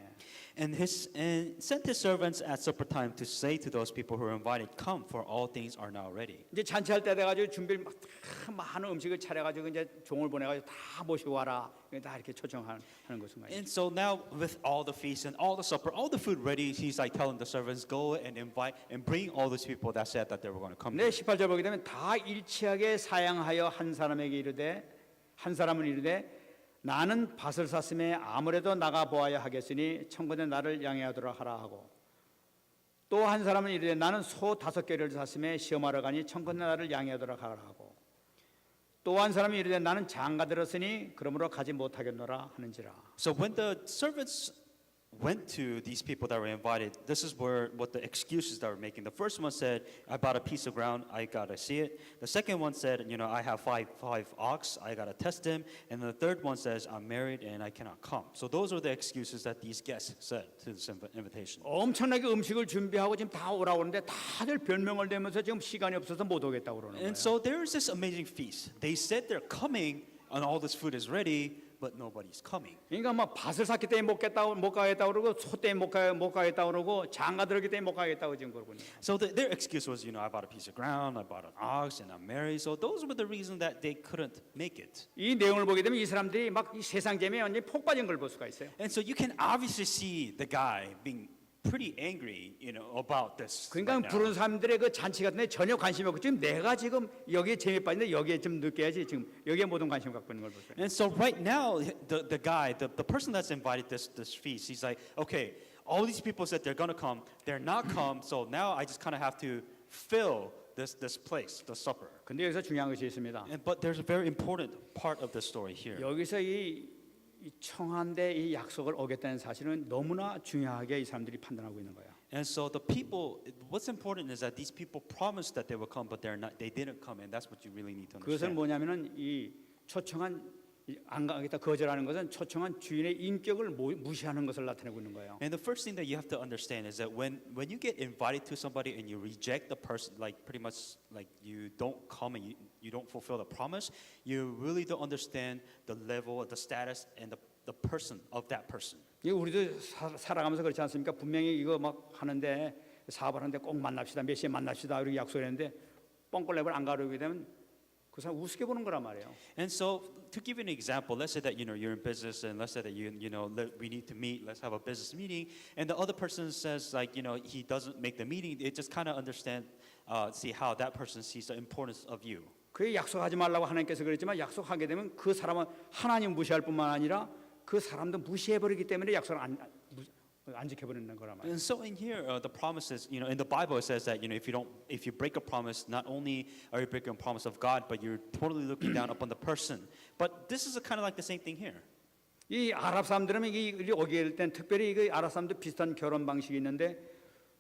And sent his servants at supper time to say to those people who were invited, "Come, for all things are now ready." 이제 잔치할 때 돼가지고 준비를 다 많은 음식을 차려가지고 이제 종을 보내가지고 다 모시고 와라. 다 이렇게 초청하는 것인 거예요. And so now with all the feast and all the supper, all the food ready, he's like telling the servants, "Go and invite and bring all those people that said that they were going to come." 네, 18절 보게 되면 다 일치하게 사양하여 한 사람은 이르되 나는 밭을 샀음에 아무래도 나가 보아야 하겠으니 청구대 나를 양해하도록 하라 하고 또 한 사람은 이르되 나는 소 5개를 샀음에 시험하러 가니 청구대 나를 양해하도록 하라 하고 또 한 사람이 이르되 나는 장가 들었으니 그러므로 가지 못하겠노라 하는지라. So when the servants went to these people that were invited, this is what the excuses that were making. The first one said, "I bought a piece of ground, I gotta see it." The second one said, "I have five ox, I gotta test them." And the third one says, "I'm married and I cannot come." So those are the excuses that these guests said to this invitation. 엄청나게 음식을 준비하고 지금 다 오라고 하는데 다들 변명을 대면서 지금 시간이 없어서 못 오겠다고 그러는 거예요. And so there's this amazing feast. They said they're coming and all this food is ready, but nobody's coming. 그러니까 뭐 밭을 샀기 때문에 못 가겠다고 그러고 소 때문에 못 가겠다고 그러고 장가 들었기 때문에 못 가겠다고 지금 그러군요. So their excuse was, I bought a piece of ground, I bought an ox, and I'm married. So those were the reasons that they couldn't make it. 이 내용을 보게 되면 이 사람들이 막 이 세상 재미에 완전히 폭 빠진 걸 볼 수가 있어요. And so you can obviously see the guy being pretty angry, about this. 그러니까 right now. 부른 사람들의 그 잔치 같은데 전혀 관심이 없고 지금 내가 지금 여기에 재미 빠진데 여기에 좀 느껴야지 지금 여기에 모든 관심 갖고 있는 걸 보세요. And so right now, the guy, the person that's invited this feast, he's like, okay, all these people said they're gonna come, they're not come, so now I just kind of have to fill this place, the supper. 근데 여기서 중요한 것이 있습니다. But there's a very important part of the story here. 여기서 이 청한데 이 약속을 어겼다는 사실은 너무나 중요하게 이 사람들이 판단하고 있는 거예요. And so the people, what's important is that these people promised that they would come, but they didn't come, and that's what you really need to 그것은 understand. 뭐냐면은 이 초청한 안 가겠다 거절하는 것은 초청한 주인의 인격을 무시하는 것을 나타내고 있는 거예요. And the first thing that you have to understand is that when you get invited to somebody and you reject the person, like pretty much like you don't come and you don't fulfill the promise, you really don't understand the level, the status, and the the person of that person. 이거 우리도 살아가면서 그렇지 않습니까? 분명히 이거 막 하는데 사업을 하는데 꼭 만납시다, 몇 시에 만납시다 이렇게 약속했는데 뻥꼴랩을 안 가르게 되면 그 사람 우습게 보는 거란 말이에요. And so, to give you an example, let's say that you're in business, and let's say that we need to meet. Let's have a business meeting, and the other person says he doesn't make the meeting. It just kind of see how that person sees the importance of you. 그 약속하지 말라고 하나님께서 그랬지만 약속하게 되면 그 사람은 하나님 무시할 뿐만 아니라 그 사람도 무시해 버리기 때문에 약속을 안 지켜버리는 거란 말이에요. And so in here, the promise is, in the Bible it says that if you break a promise, not only are you breaking a promise of God, but you're totally looking down upon the person. But this is kind of like the same thing here. 이 아랍 사람들은 이 오게 될 땐 특별히 그 아랍 사람들 비슷한 결혼 방식이 있는데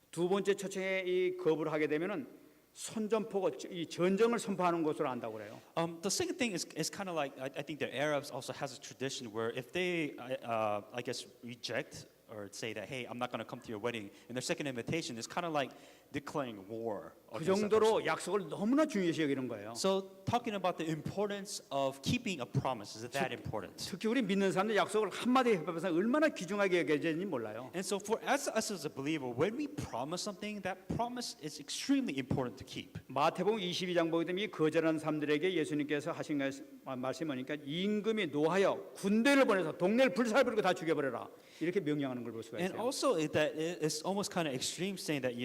두 번째 초청에 이 거부를 하게 되면은 선전포고 이 전쟁을 선포하는 것으로 안다고 그래요. The second thing is kind of like I think the Arabs also has a tradition where if they I guess reject or say that hey I'm not going to come to your wedding, and their second invitation is kind of like declaring war. 그 정도로 약속을 너무나 중요시 여기는 거예요. So talking about the importance of keeping a promise is that important. 특히 우리 믿는 사람들 약속을 한마디 해봐서 얼마나 귀중하게 여겨지는지 몰라요. And so for us as a believer, when we promise something, that promise is extremely important to keep. 마태복음 22장 보게 되면 이 거절한 사람들에게 예수님께서 하신 말씀이 뭐니까 임금이 노하여 군대를 보내서 동네를 불살버리고 다 죽여버려라 이렇게 명령하는 걸 볼 수가 And 있어요. also that it's almost kind of extreme saying that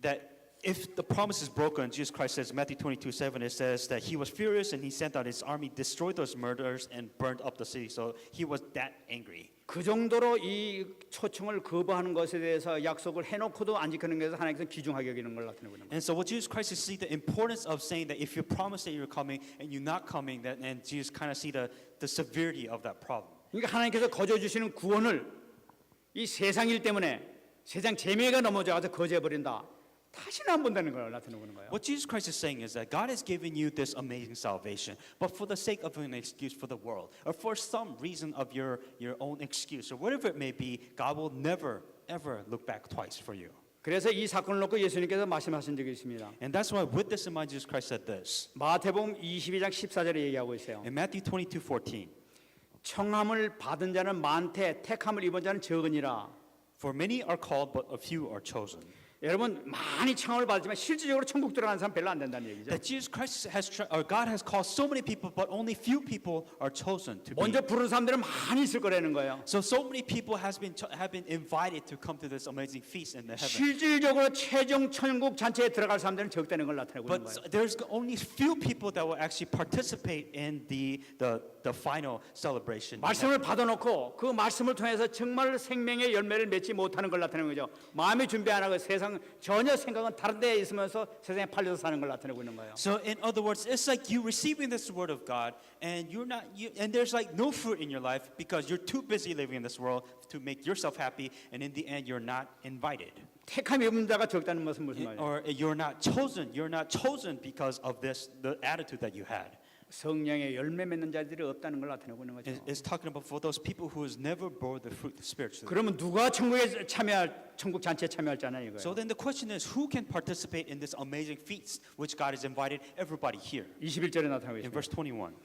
that if the promise is broken, Jesus Christ says, Matthew 22:7, it says that he was furious and he sent out his army, destroyed those murderers, and burned up the city. So he was that angry. 그 정도로 이 초청을 거부하는 것에 대해서 약속을 해놓고도 안 지키는 것에서 하나님께서 귀중하게 여기는 걸 나타내고 있는 거예요. And so what Jesus Christ is see the importance of saying that if you promise that you're coming and you're not coming, that and Jesus kind of see the severity of that problem. 그러니까 하나님께서 거저 주시는 구원을 이 세상 일 때문에 세상 재미가 넘어져서 거저해 버린다. 다시는 안 본다는 걸 나타내고 있는 거예요. What Jesus Christ is saying is that God has given you this amazing salvation, but for the sake of an excuse for the world, or for some reason of your own excuse, or whatever it may be, God will never ever look back twice for you. 그래서 이 사건을 놓고 예수님께서 말씀하신 적이 있습니다. And that's why with this in mind, Jesus Christ said this 마태복음 22장 14절에 얘기하고 있어요. in Matthew 22:14. 청함을 받은 자는 많되 택함을 입은 자는 적으니라. For many are called, but a few are chosen. 여러분 많이 청함을 받지만 실질적으로 천국 들어가는 사람 별로 안 된다는 얘기죠. That Jesus Christ or God has called so many people, but only few people are chosen to be. 먼저 부른 사람들은 많이 있을 거라는 거예요. So many people have been invited to come to this amazing feast in the heaven. 실질적으로 최종 천국 잔치에 들어갈 사람들은 적다는 걸 나타내고 있는 But 거예요. there's only few people that will actually participate in the final celebration. 말씀을 받아놓고 그 말씀을 통해서 정말 생명의 열매를 맺지 못하는 걸 나타내는 거죠. 마음의 준비 안 하고 세상 전혀 생각은 다른 데에 있으면서 세상에 팔려서 사는 걸 나타내고 있는 거예요. So in other words, it's like you receiving this word of God, and and there's like no fruit in your life because you're too busy living in this world to make yourself happy, and in the end, you're not invited. 택함이 없는 자가 적다는 것은 무슨 말이에요? Or you're not chosen because of the attitude that you had. 성령의 열매 맺는 자들이 없다는 걸 나타내고 있는 거죠. It's talking about for those people who has never bore the fruit spiritually. 그러면 누가 천국 잔치에 참여할지 않아요 이거예요. So then the question is, who can participate in this amazing feast which God has invited everybody here? 21절에 나타나고 In 있습니다. verse 21.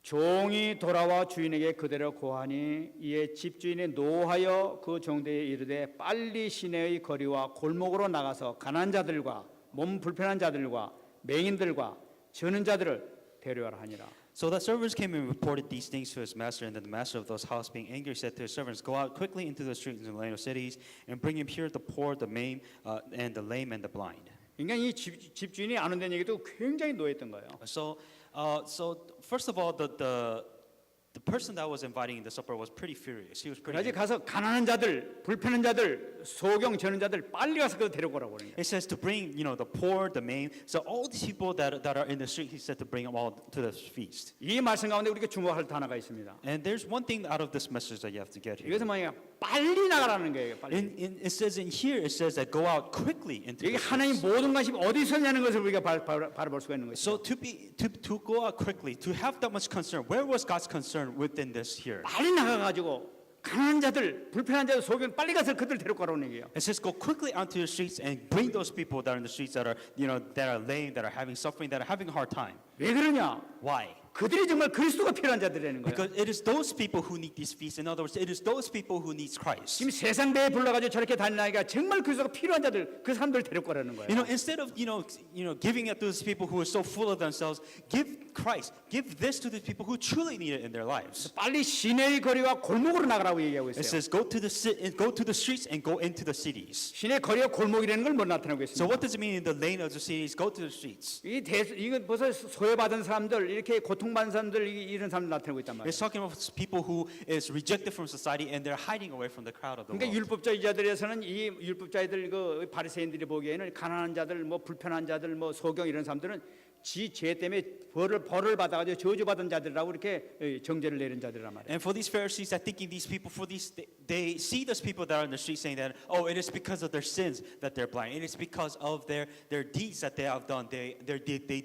종이 돌아와 주인에게 그대로 고하니 이에 집주인이 노하여 그 종대에 이르되 빨리 시내의 거리와 골목으로 나가서 가난한 자들과 몸 불편한 자들과 맹인들과 저는 자들을 데려와라 하니라. So the servants came and reported these things to his master, and then the master of those house, being angry, said to his servants, "Go out quickly into the streets and the land of cities, and bring him here the poor, the maimed, and the lame and the blind." 그러니까 이 집주인이 안 온다는 얘기도 굉장히 노했던 거예요. So first of all, the person that was inviting the supper was pretty furious. He was pretty. 그래서 가서 가난한 자들, 불편한 자들, 소경 저는 자들 빨리 가서 그 데려오라고 그러는 거예요. It says to bring, the poor, the maimed. So all these people that are in the street, he said to bring them all to the feast. 이 말씀 가운데 우리가 주목할 단어가 있습니다. And there's one thing out of this message that you have to get here. 이것은 뭐냐? 빨리 나가라는 거예요. 빨리. It says in here, it says that go out quickly into 여기 the 하나님 feast. 모든 관심이 어디 있었냐는 것을 우리가 바라볼 수가 있는 So 것이죠. to go out quickly, to have that much concern, where was God's concern within this here? 빨리 나가가지고 가난한 자들, 불편한 자들, 소경 빨리 가서 그들 데리고 가라는 얘기예요. It says go quickly onto the streets and bring those people that are in the streets that are lame, that are having suffering, that are having a hard time. 왜 그러냐? Why? 그들이 정말 그리스도가 필요한 자들이라는 거예요. Because it is those people who need these feasts. In other words, it is those people who need Christ. 지금 세상 대에 불러가지고 저렇게 다니니까 정말 그리스도가 필요한 자들 그 사람들 데리고 가라는 거예요. You know, instead of giving it to those people who are so full of themselves, give Christ. Give this to the people who truly need it in their lives. 빨리 시내의 거리와 골목으로 나가라고 얘기하고 It 있어요. says, go to the streets and go into the cities. 시내 거리와 골목이라는 걸 뭐 나타내고 So 있습니다. what does it mean in the lane of the cities? Go to the streets. 이건 벌써 소외받은 사람들, 이렇게 고통받는 사람들 이런 사람들 나타내고 있단 말이에요. It's talking about people who is rejected from society and they're hiding away from the crowd of the 그러니까 world. 율법주의자들에서는 이 율법자들 그 바리새인들이 보기에는 가난한 자들, 뭐 불편한 자들, 뭐 소경 이런 사람들은 지 죄 때문에 벌을 받아가지고 저주받은 자들이라고 이렇게 정죄를 내린 자들이란 말이에요. And for these Pharisees that thinking these people, they see those people that are in the street saying that, oh, it is because of their sins that they're blind. It is because of their deeds that they have done. They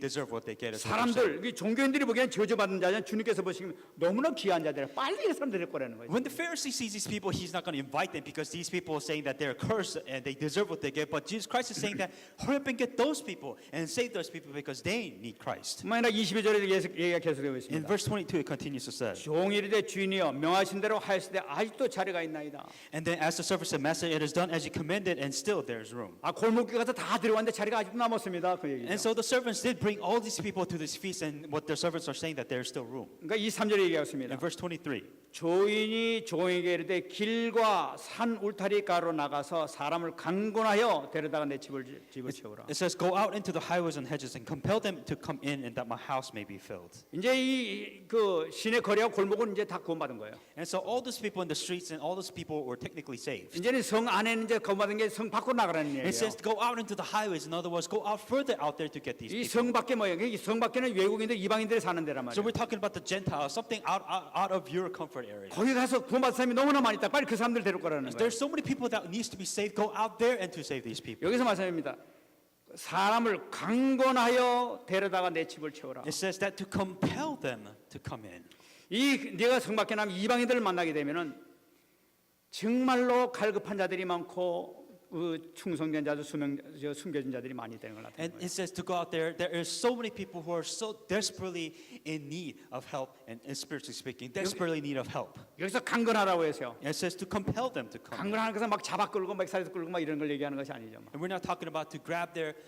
deserve what they get. 사람들, 종교인들이 보기에는 저주받은 자는 주님께서 보시면 너무나 귀한 자들이라 빨리 이 사람들을 꺼내는 거예요. When the Pharisee sees these people, he's not going to invite them because these people are saying that they're cursed and they deserve what they get. But Jesus Christ is saying that hurry up and get those people and save those people because they need Christ. 만약 22절에 얘기가 계속되고 In 있습니다. verse 22, it continues to say, 종이 이르되 주인이여 명하신 대로 하였으되 아직도 자리가 있나이다. and then as the servant said, Master, it is done as you commanded, and still there's room. 골목에 가서 다 들어왔는데 자리가 아직도 남았습니다. 그 얘기죠. And so the servants did bring all these people to this feast, and what their servants are saying that there's still room. 그러니까 23절에 얘기하고 있습니다. In verse 23, 조인이 종에게 이르되 길과 산 울타리 가로 나가서 사람을 강권하여 데려다가 내 집을 채우라. it says, go out into the highways and hedges and compel them to come in, and that my house may be filled. 이제 이 그 시내 거리와 골목은 이제 다 구원받은 거예요. And so all those people in the streets and all those people were technically saved. 이제는 성 안에는 이제 구원받은 게 성 밖으로 나가라는 얘기예요. It says, go out into the highways. In other words, go out further out there to get these 이 people. 성 밖에 뭐예요? 이 성 밖에는 외국인들 이방인들이 사는 데란 So 말이에요. we're talking about the Gentiles, something out of your comfort area. 거기 가서 구원받은 사람이 너무나 많이 있다. 빨리 그 사람들 데리고 가라는 거예요. There's so many people that needs to be saved. Go out there and to save these people. 여기서 말씀입니다. 사람을 강권하여 데려다가 내 집을 채우라. It says that to compel them to come in. 이 네가 성 밖에 나면 이방인들을 만나게 되면은 정말로 갈급한 자들이 많고 그 충성된 자들 숨겨진 자들이 많이 되는 걸 And 나타내는 거예요. it says to go out there. There is so many people who are so desperately in need of help, and spiritually speaking, desperately in need of help. 여기서 강권하라고 해서요. And it says to compel them to come. 강권하는 것은 막 잡아 끌고 막 살에서 끌고 막 이런 걸 얘기하는 것이 아니죠. And we're not talking about to grab their,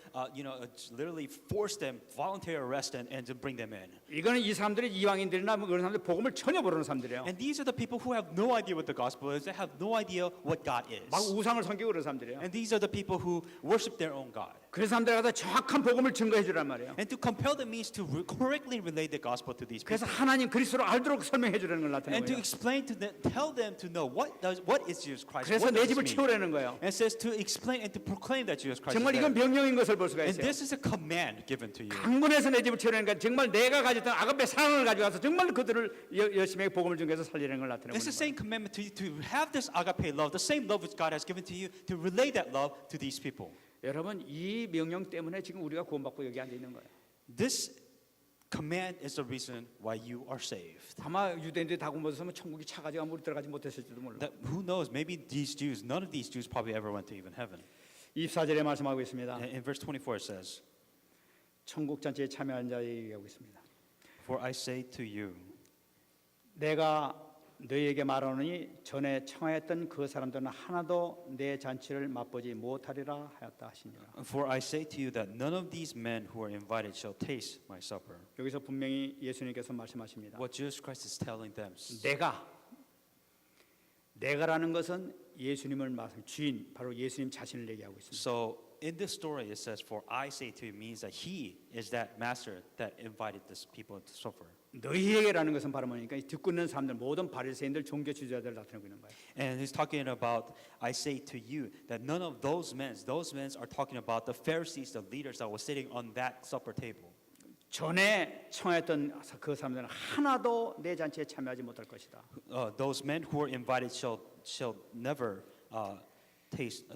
literally force them, voluntary arrest, and to bring them in. 이거는 이 사람들이 이방인들이나 뭐 그런 사람들 복음을 전혀 모르는 사람들이에요. And these are the people who have no idea what the gospel is. They have no idea what God is. 막 우상을 섬기고 그런 사람들이에요. And these are the people who worship their own God. 그런 사람들 가서 정확한 복음을 증거해 주란 말이에요. And to compel them means to correctly relate the gospel to these people. 그래서 하나님 그리스도를 알도록 설명해 주라는 걸 And 나타내는 to 거예요. explain to them, tell them to know what is Jesus Christ. 그래서 What 내 does 집을 this mean? 채우라는 거예요. And it says to explain and to proclaim that Jesus Christ 정말 is 이건 there. 명령인 것을 볼 수가 And 있어요. this is a command given to you. 강권해서 내 집을 채우라니까 정말 내가 가졌던 아가페 사랑을 가져가서 정말 그들을 열심히 복음을 전개해서 살리는 걸 나타내는 It's the 거예요. same commandment to you to have this agape love, the same love which God has given to you, to relay that love to these people. 여러분 이 명령 때문에 지금 우리가 구원받고 여기 앉아 있는 거예요. This command is the reason why you are saved. 아마 유대인들이 다 구원받았으면 천국이 차가지고 우리 들어가지 못했을지도 몰라. That, who knows? Maybe these Jews, none of these Jews probably ever went to even heaven. 24절에 말씀하고 있습니다. In verse 24 it says, 천국 잔치에 참여한 자에게 얘기하고 있습니다. For I say to you, 내가 너희에게 말하노니 전에 청하였던 그 사람들은 하나도 내 잔치를 맛보지 못하리라 하였다 하시니라. for I say to you that none of these men who are invited shall taste my supper. 여기서 분명히 예수님께서 말씀하십니다. What Jesus Christ is telling them. 내가라는 것은 예수님을 말씀 주인 바로 예수님 자신을 얘기하고 있습니다. So in this story it says, for I say to you means that he is that master that invited this people to suffer. 너희에게라는 것은 바로 뭐니까 듣고 있는 사람들 모든 바리새인들 종교 지도자들 나타내고 있는 거예요. And he's talking about, I say to you, that none of those men are talking about the Pharisees, the leaders that were sitting on that supper table. 전에 청했던 그 사람들은 하나도 내 잔치에 참여하지 못할 것이다. Those men who were invited shall never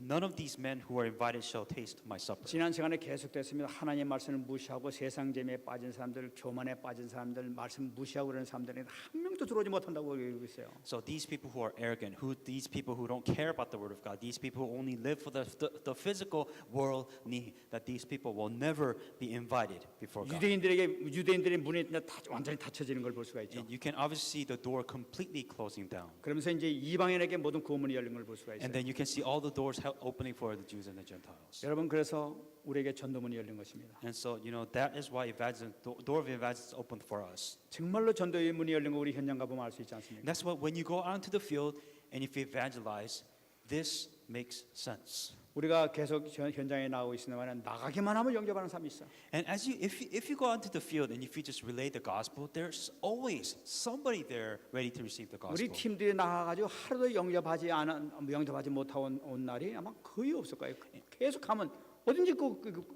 none of these men who are invited shall taste my supper. 지난 시간에 계속됐습니다. 하나님 말씀을 무시하고 세상 재미에 빠진 사람들, 교만에 빠진 사람들, 말씀 무시하고 그러는 사람들이 한 명도 들어오지 못한다고 얘기하고 있어요. So these people who are arrogant, these people who don't care about the word of God, these people who only live for the physical world need, that these people will never be invited before God. 유대인들의 문이 완전히 닫혀지는 걸 볼 수가 있죠. And you can obviously see the door completely closing down. 그러면서 이제 이방인에게 모든 구원문이 열린 걸 볼 수가 있어요. And then you can see all the doors opening for the Jews and the Gentiles. 여러분 그래서 우리에게 전도문이 열린 것입니다. And so, that is why door of evangelism is opened for us. 정말로 전도의 문이 열린 거 우리 현장 가보면 알 수 있지 않습니까? And that's why when you go out into the field and if you evangelize, this makes sense. 우리가 계속 현장에 나오고 있으면 나가기만 하면 영접하는 사람이 있어. And if you go out into the field and if you just relay the gospel, there's always somebody there ready to receive the 우리 gospel. 팀들이 나가가지고 하루도 영접하지 못하고 온 날이 아마 거의 없을 거예요. 계속 가면 어딘지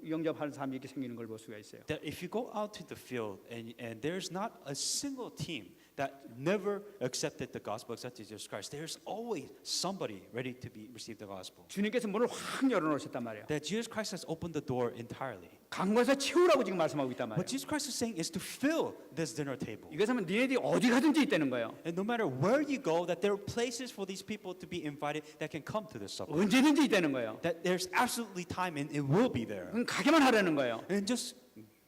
영접하는 사람이 이렇게 생기는 걸 볼 수가 있어요. That if you go out to the field and there's not a single team that never accepted the gospel, accepted Jesus Christ, there's always somebody ready to receive the gospel. 주님께서 문을 확 열어놓으셨단 말이에요. That Jesus Christ has opened the door entirely. 간 곳에서 채우라고 지금 말씀하고 있단 말이에요. What Jesus Christ is saying is to fill this dinner table. 이것은 니네들이 어디 가든지 있다는 거예요. And no matter where you go, that there are places for these people to be invited that can come to this supper. 언제든지 있다는 거예요. That there's absolutely time and it will be there. 그럼 가기만 하라는 거예요. And just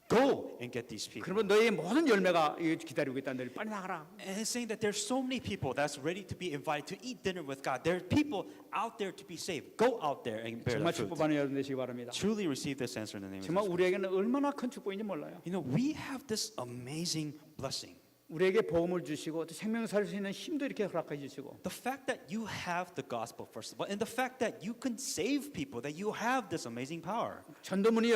go and get these people. 그러면 너의 모든 열매가 기다리고 있다. 너희 빨리 나가라. And it's saying that there's so many people that's ready to be invited to eat dinner with God. There are people out there to be saved. Go out there and bear 정말 the fruit. 축복받는 여러분 되시기 바랍니다. Truly receive this answer in the name of 정말 Jesus. 우리에게는 얼마나 큰 축복인지 몰라요. We have this amazing blessing. 우리에게 복음을 주시고 또 생명 살 수 있는 힘도 이렇게 허락해 주시고 The fact that you have the gospel first of all, and the fact that you can save people, that you have this amazing power. 전도문이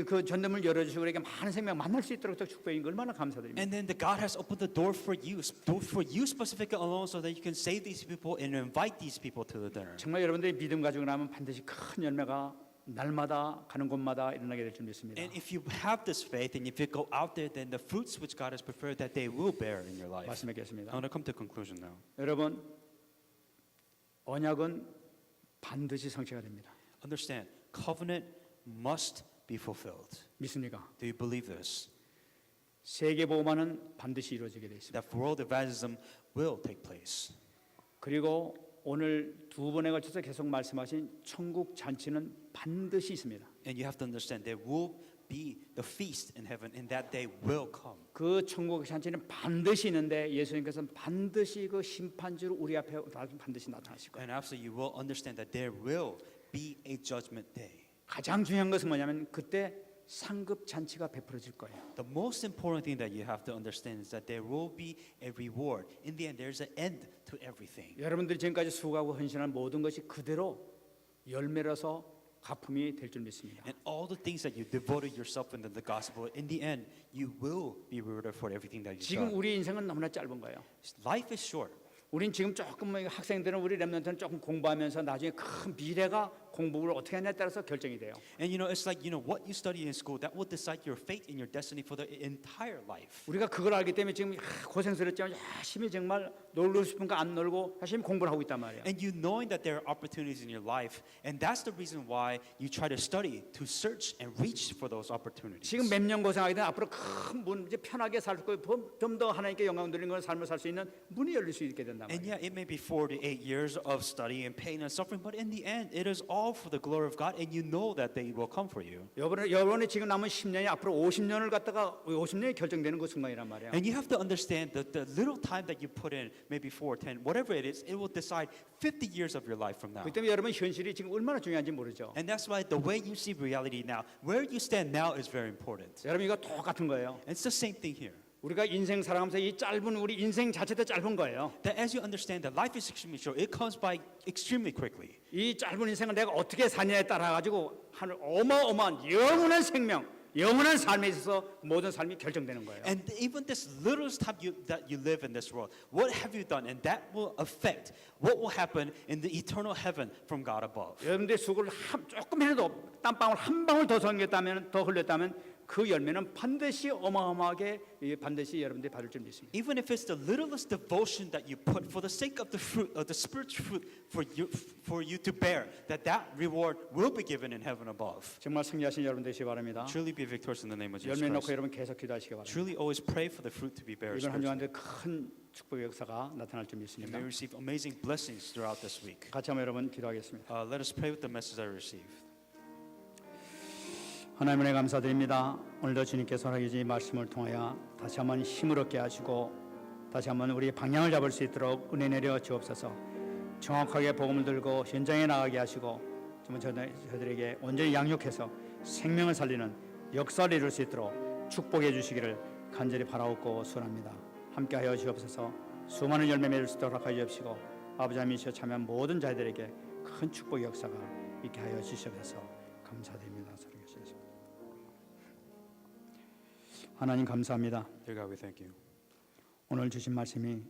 그 전도문을 열어주시고 우리에게 많은 생명 만날 수 있도록 축복인 걸 얼마나 감사드립니다. And then God has opened the door for you specifically alone, so that you can save these people and invite these people to the dinner. 정말 여러분들이 믿음 가지고 나면 반드시 큰 열매가 날마다 가는 곳마다 일어나게 될 줄 믿습니다. And if you have this faith, and if you go out there, then the fruits which God has prepared, that they will bear in your life. 말씀하겠습니다. I want to come to a conclusion now. 여러분 언약은 반드시 성취가 됩니다. Understand, covenant must be fulfilled. 믿습니까? Do you believe this? 세계 복음화는 반드시 이루어지게 돼 있습니다. That world evangelism will take place. 그리고 오늘 두 번에 걸쳐서 계속 말씀하신 천국 잔치는 반드시 있습니다. And you have to understand, there will be the feast in heaven, and that day will come. 그 천국 잔치는 반드시 있는데 예수님께서는 반드시 그 심판주로 우리 앞에 반드시 나타나실 거예요. And absolutely, you will understand that there will be a judgment day. 가장 중요한 것은 뭐냐면 그때 상급 잔치가 베풀어질 거예요. The most important thing that you have to understand is that there will be a reward. In the end, there's an end to everything. 여러분들이 지금까지 수고하고 헌신한 모든 것이 그대로 열매로서 가품이 될 줄 믿습니다. And all the things that you devoted yourself into the gospel, in the end, you will be rewarded for everything that you've 지금 done. 우리 인생은 너무나 짧은 거예요. Life is short. 우린 지금 조금 학생들은 우리 랩런트는 조금 공부하면서 나중에 큰 미래가 공부를 어떻게 하냐에 따라서 결정이 돼요. And it's like, what you study in school, that will decide your fate and your destiny for the entire life. 우리가 그걸 알기 때문에 지금 고생스럽지만 열심히 정말 놀고 싶은가 안 놀고 열심히 공부를 하고 있단 말이에요. And you knowing that there are opportunities in your life, and that's the reason why you try to study, to search and reach for those opportunities. 지금 몇 년 고생하게 되면 앞으로 큰 문, 이제 편하게 살 수 있고 좀 더 하나님께 영광 드리는 그런 삶을 살 수 있는 문이 열릴 수 있게 된단 And 말이에요. yeah, it may be 4 to 8 years of study and pain and suffering, but in the end, it is all for the glory of God, and you know that they will come for you. 여러분이 지금 남은 10년이 앞으로 50년을 갖다가 50년이 결정되는 그 순간이란 말이에요. And you have to understand that the little time that you put in, maybe 4, 10, whatever it is, it will decide 50 years of your life from now. 그렇기 때문에 여러분 현실이 지금 얼마나 중요한지 모르죠. And that's why the way you see reality now, where you stand now is very important. 여러분 이거 똑같은 거예요. And it's the same thing here. 우리가 인생 살아가면서 이 짧은 우리 인생 자체도 짧은 거예요. That as you understand that life is extremely short, it comes by extremely quickly. 이 짧은 인생을 내가 어떻게 사냐에 따라 가지고 한 어마어마한 영원한 생명, 영원한 삶에 있어서 모든 삶이 결정되는 거예요. And even this little time that you live in this world, what have you done? And that will affect what will happen in the eternal heaven from God above. 여러분들의 수고를 조금이라도 땀방울 한 방울 더 흘렸다면 그 열매는 반드시 어마어마하게 반드시 여러분들이 받을 줄 믿습니다. Even if it's the littlest devotion that you put for the sake of the fruit, of the spiritual fruit for you to bear, that reward will be given in heaven above. 정말 승리하신 여러분 되시기 바랍니다. Truly be victorious in the name of Jesus 열매 놓고 Christ. 여러분 계속 기도하시기 바랍니다. Truly always pray for the fruit to be bare 이번 한 spiritually. 주간도 큰 축복의 역사가 나타날 줄 And 믿습니다. may receive amazing blessings throughout this week. 같이 한번 여러분 기도하겠습니다. Let us pray with the message I received. 하나님 은혜 감사드립니다. 오늘도 주님께서 하나님의 말씀을 통하여 다시 한번 힘을 얻게 하시고 다시 한번 우리의 방향을 잡을 수 있도록 은혜 내려 주옵소서. 정확하게 복음을 들고 현장에 나가게 하시고 정말 저들에게 온전히 양육해서 생명을 살리는 역사를 이룰 수 있도록 축복해 주시기를 간절히 바라옵고 소원합니다. 함께하여 주옵소서. 수많은 열매 맺을 수 있도록 하여 주옵시고 아버지 하나님이시여 참여한 모든 자들에게 큰 축복의 역사가 있게 하여 주시옵소서. 감사드립니다. 하나님 감사합니다. Dear God, we thank you. 오늘 주신 말씀이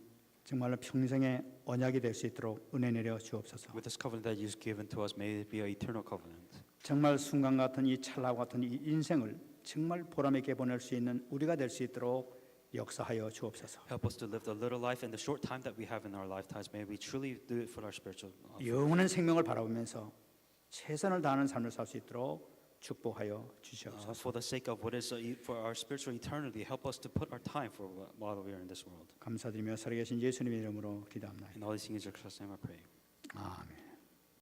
정말로 평생의 언약이 될 수 있도록 은혜 내려 주옵소서. With this covenant that you've given to us, may it be an eternal covenant. 정말 순간 같은 이 찰나 같은 이 인생을 정말 보람 있게 보낼 수 있는 우리가 될 수 있도록 역사하여 주옵소서. Help us to live the little life and the short time that we have in our lifetimes. May we truly do it for our spiritual. 영원한 생명을 바라보면서 최선을 다하는 삶을 살 수 있도록 축복하여 주시옵소서. For the sake of what is for our spiritual eternity, help us to put our time for while we are in this world. 감사드리며 살아계신 예수님의 이름으로 기도합니다. In all these things, in Christ's name, I pray.